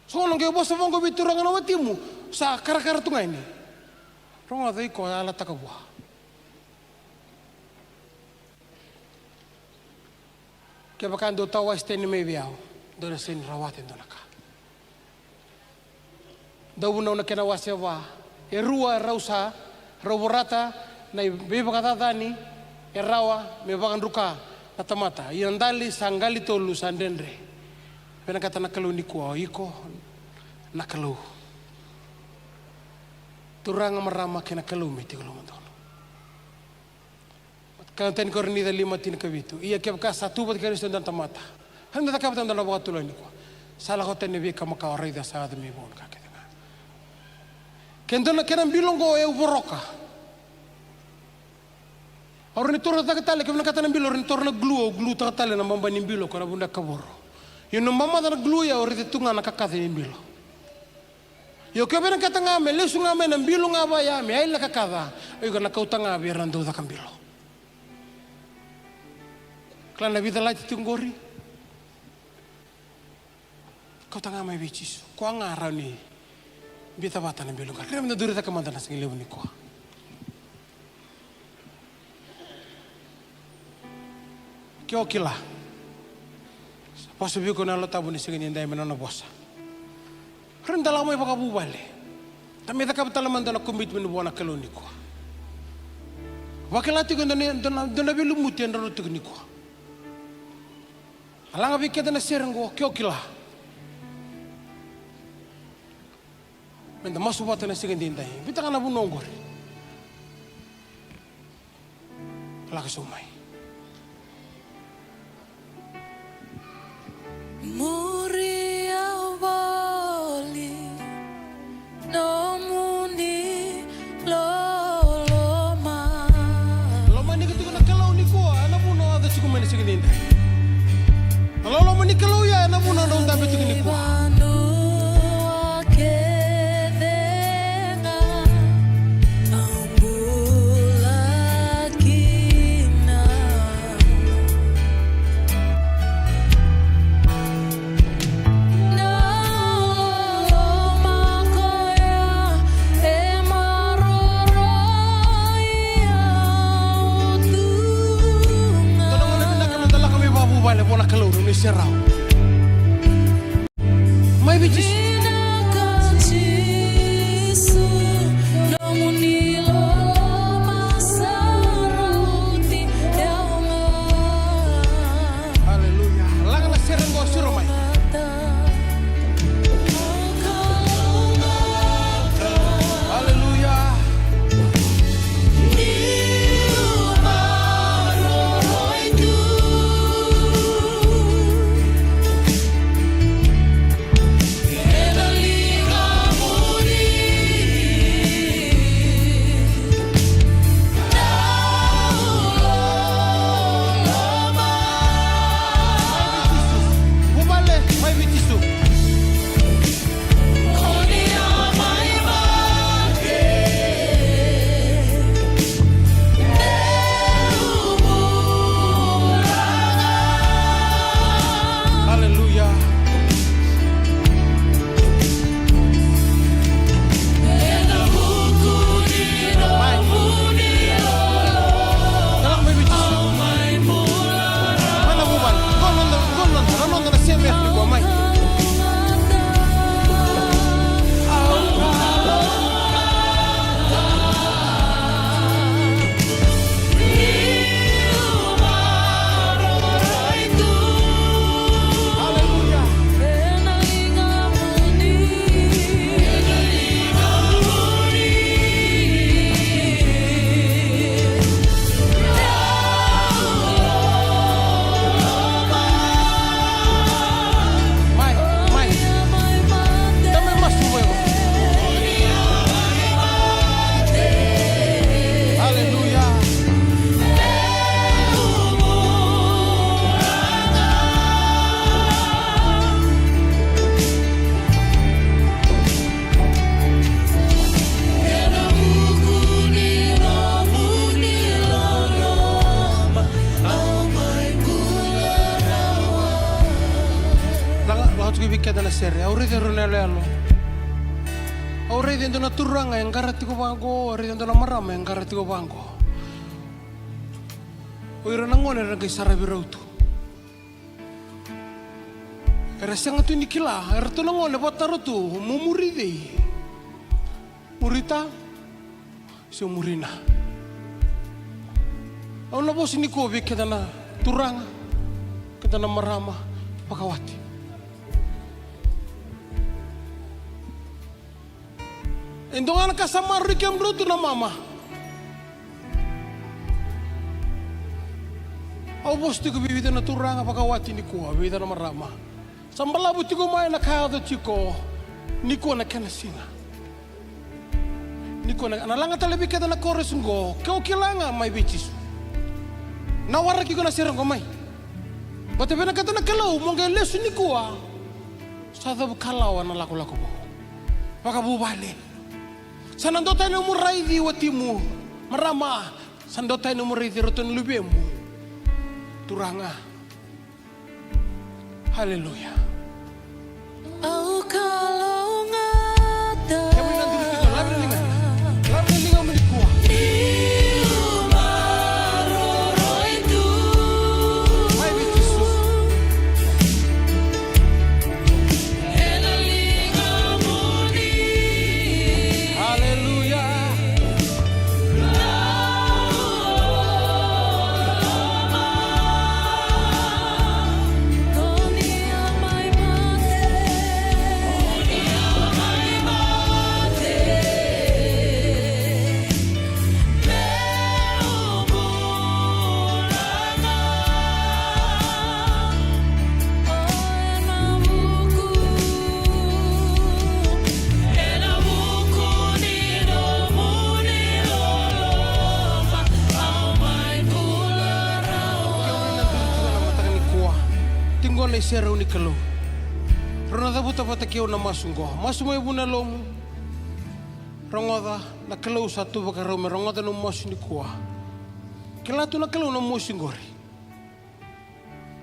H: So ngonong ke bos abang gobitur ngawatimu sakara-kara tungain ni. Ronga dai ko ala takabwa. Kaya baka do tawa stay ni may biyaw, do na sin rawatin do naka. Daw unaw na kinawasya wa, erua rausa, raworata, na ibibakatata ni, erawa, may bakan ruka, natamata. Iandali sanggali tolu sandenre. Pinakata nakalu ni kuwa, iko, nakalu. Turang marama kinakalu, may tigulo mo doon. Kanten kornida lima tin kabitu. Iya kaya ka satu bat kari sundan tamata. Handa tak kapatan dalam waktu lain ko. Salah kau tenebi kamu kawarai dah saat demi bon kakek tengah. Kentona kena bilong go boroka. Orang itu orang tak ketale kena kata nambil orang itu orang glue tak ketale nama bani bilo karena bunda kabur. Yang nama mana glue ya orang itu ngana kakak bilo. Yo kaya benda kata ngame lesu ngame nambil ngaba ya me aila kakada. Ayo karena kau tengah biar randu tak bilo. Klan na vida lagi tunggori. Kau tengah mai bicis. Kau ngarau ni. Bita bata na bilong. Kaya na duri ta kamanda na singilew ni ko. Kyo kila. Pasu ko na lo tabu ni singin inday manana bosa. Renda la mai pakabubale. Tami ta kapitalaman na commitment buwana kalo ni ko. Wakilati ko na bilumuti ang narutig ni ko. Alang abi kita na seranggo kyo kila. Menda masuk bata na sigin dinday. Bita ka na bunonggor. Laki sumay.
B: Muri awali nomuni loloma.
H: Loma ni ketika nak kalau ni ko, anak pun ada cukup mana sigin dinday. Kalau loma ni kalau ya anak pun ada untuk betul ni ko. Serau. Mai bicis. Haleluya. Langlah serang go suruh mai. Haleluya.
B: Yeah.
H: na sere aurite ronele alo aurite ndona turanga engarati ko bango aurite ndona marama engarati ko bango oira nangone ra kai sarabi rautu era sanga tu nikila era tu nangone batarutu mumuride murita se murina ona bos ni ko be kedana turanga kedana marama pakawati endongan kasama rikem rutu na mama au bos tu ko bibita na turanga pakawati ni ko bibita na marama sambala buti ko mai na kaya do chiko ni ko na kanasinga ni ko na analanga talabi kedana koresungo kau kilanga mai bichisu na warra ki ko na sirang ko mai bate bena kata na kalau mongge lesu ni kuah sada kalau na laku bo paka bubale sanandota ni murai di watimu marama sandota ni murai di roton lubemu turanga haleluya
B: Au kalau ngada
H: kami nanti kita labi ninga meni kuah sera unikalo rona da buta pata keu na masungo masumo ibuna lomu rongoda na kalau satu bakaro me rongoda no mosini kuah kelatu na kalau na mosingori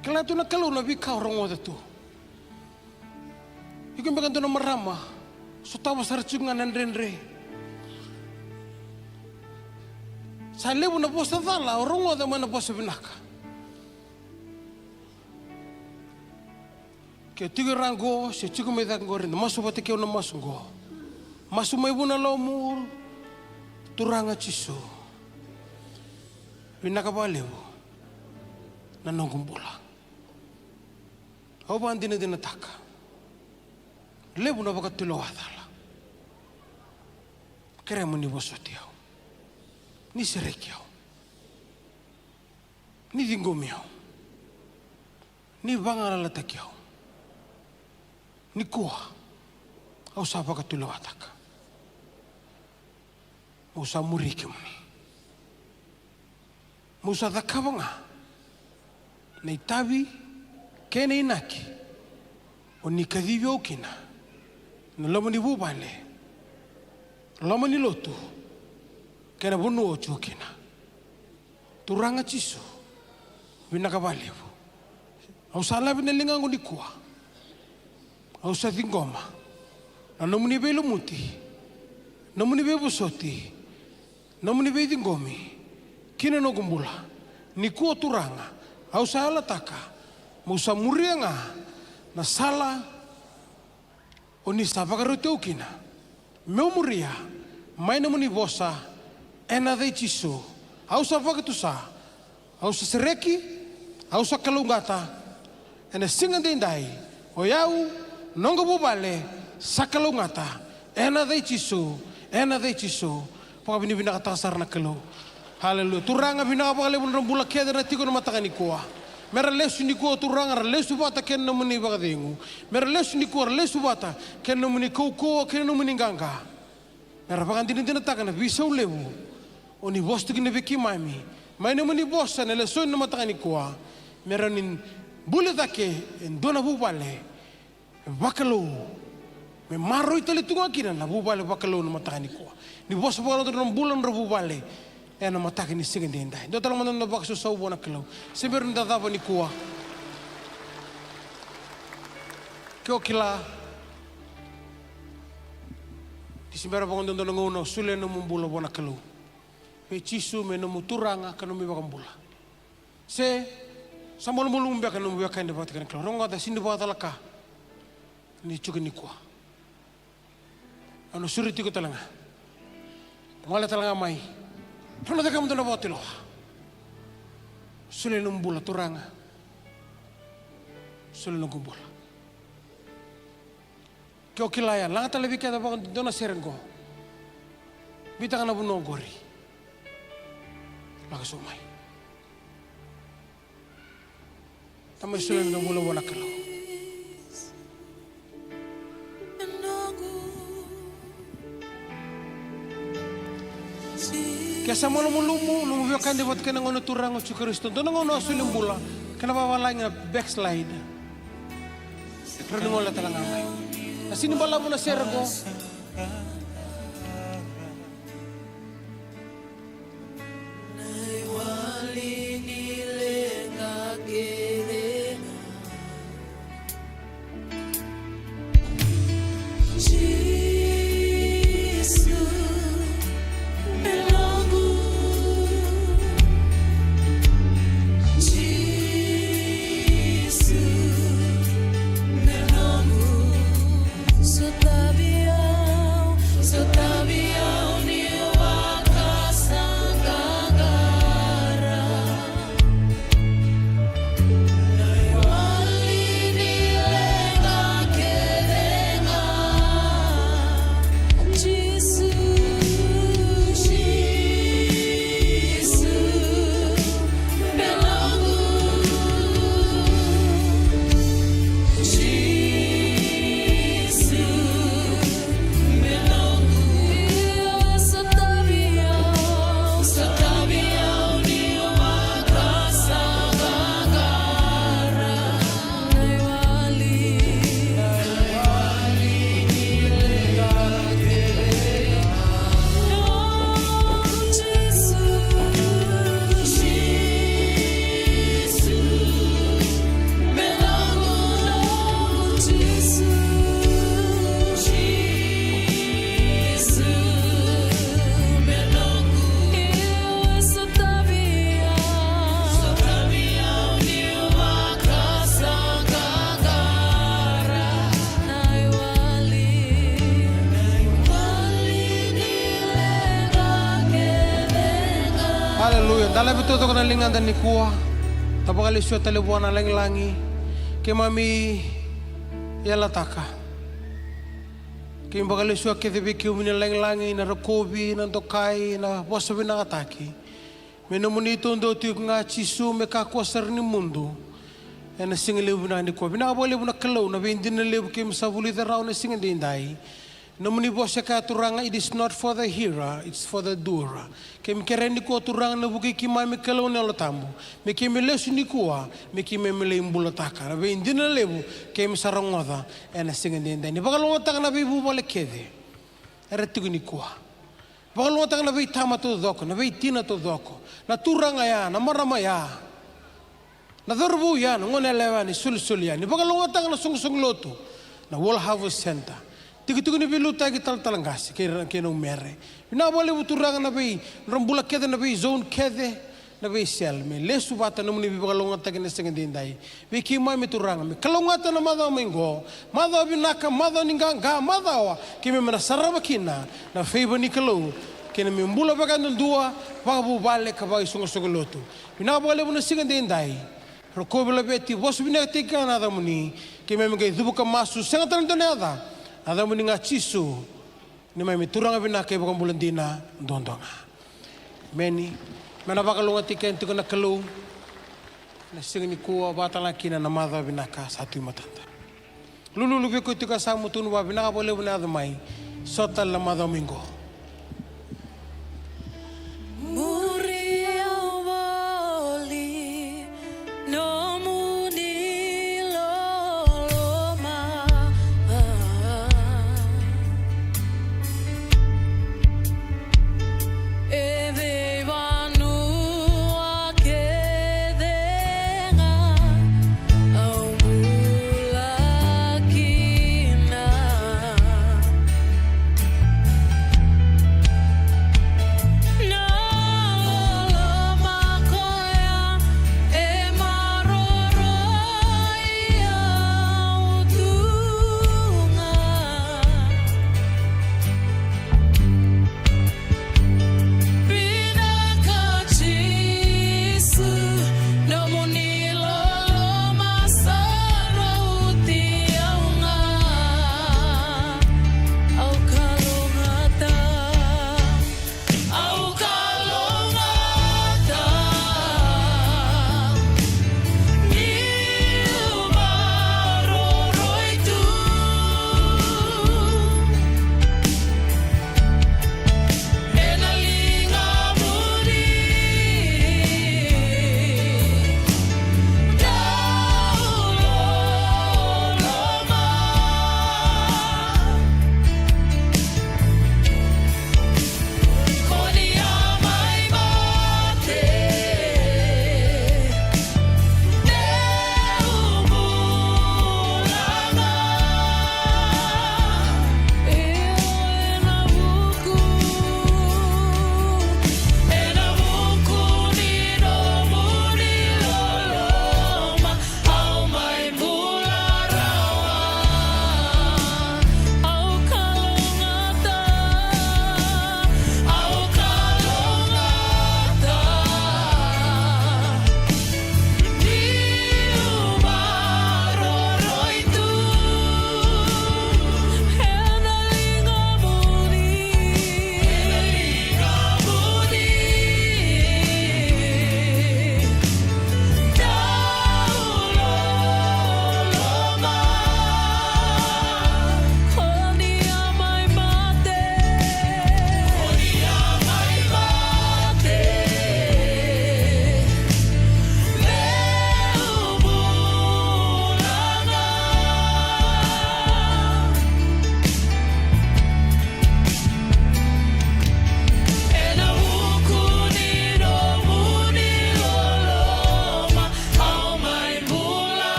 H: kelatu na kalau na bika rongoda tu ikum bekanto na marama sutawa sarcungan nandrenre sa lebu na posta dala rongoda mana posta binaka ke tiga rango se chiku me dang gorin masu bate ke na masungo masu mai buna lomu turanga chiso vinaka balewu na nongumbula au bandina dina taka lebu na baka tulo adala keremu ni bosotiao ni serekiao ni dingomiao ni bangala latakiao ni kuah au sapa ka tulo ataka musa murike muni musa dakabanga nei tabi kene inaki o ni kadivyo kina na lomo ni bubale lomo ni lotu kena bunu o chukina turanga chiso vinakabalevu au sala binelingango ni kuah au sa tingoma na nomuni be lumuti nomuni be busoti nomuni be tingomi kina no gumbula ni kuo turanga au sa ala taka mo sa murianga na sala oni sa pagarote ukina meu muria mai nomuni bosa ena dei chiso au sa pagatusa au sa sereki au sa kalungata ena singa dendai o yau nongo bubale sakalungata ena dei chiso paka bini bina kata sarna kelo haleluya turanga bina apa kale bun rambula keda na tiko na matakani kuah mera lesu ni kuah turanga lesu bata ken no muni bagadengu mera lesu ni kuah lesu bata ken no muni koko ken no muni ganga mera pakan dini dina takana bisa ulebu oni bos tu kini beki mami mai no muni bosa ne lesu na matakani kuah mera nin bule take endona bubale bakalo me maro itali tunga kina na bubale bakalo na matakani kuah ni bosa bakalo tu na bulan na bubale na matakani sigende indai do talang manan na bakso sa ubona kalau seber nda dava ni kuah Kyo kila Disimbara bangun dondo ngono sule no mumbula bona kelu. Pe chisu me no muturanga kanu mi bakambula. Se samol mulum be kanu be kan de bat kan kelu. Ronga da sindi bata laka. Ni chuki ni kwa. Anu suriti ko talanga. Ngala talanga mai. Tuna da kam dondo botilo. Sule no mumbula turanga. Sule no kumbula. Kyo kilaya langa talebi kada bakon dona serengo bitanga na buno gori laga sumai tamay sulen na bulo bona kalo kesa molo mulumu lumu kan de bot kana ngono turango ci Kristo dona ngono sulen bula kana bawala nga backslide renungo la talanga mai Asini bala mo na sergo. Dala betul to kana lingan dan nikua. Tapakali suat telebuan lang-langi. Ke mami yala taka. Ke bakali suat ke tebi ke umina lang-langi na rokobi na tokai na bosabi na ataki. Menomuni tondo tu nga chisu me ka kwasar ni mundo. Na singile buna ni ko. Bina bole buna kalau na bindin na lebu ke masabuli taraw na singin dindai. Namuni bosya ka turanga, it is not for the hearer, it's for the doer. Kemi kereni ko turanga na buki kima me kalau na lotambu. Me kemi lesu ni kuwa, me kemi mele imbulo taka. Na be indina lebu kemi sarongoda ena singin dindai. Ni bakalongo taka na be ibu bole kede. Era tigu ni kuwa. Bakalongo taka na be itama to doko, na be itina to doko. Na turanga ya, na marama ya. Na dorbu ya, na ngone lewa ni sul ya. Ni bakalongo taka na sung loto. Na World Harvest Center. Tigu ni bilu tagi talangas ke no mere. Bina bole buturanga na be rambula kede na be zone kede na be sel me lesu bata no muni bibalonga tagi na sengen dindai. Be ki mai mituranga me kalonga ta na mada mengo. Mada binaka mada ninganga mada wa ki me na saraba kina na feiba ni kalo ke na me mbula bagando dua babu bale ka ba sungo lotu. Bina bole buna sengen dindai. Rokobela beti bos bina tika na da muni ke me ngai dubuka masu senga tan nada. Ada muni nga chisu ni mai mituranga bina ke bakang bulan dina dondonga. Meni mana bakalunga tiken tu na kalu na singni kuwa batala kina na madha bina ka satu matanda. Lulu lubi ko tika samu tunu ba bina ka bole bina mai sotal la madha mingo.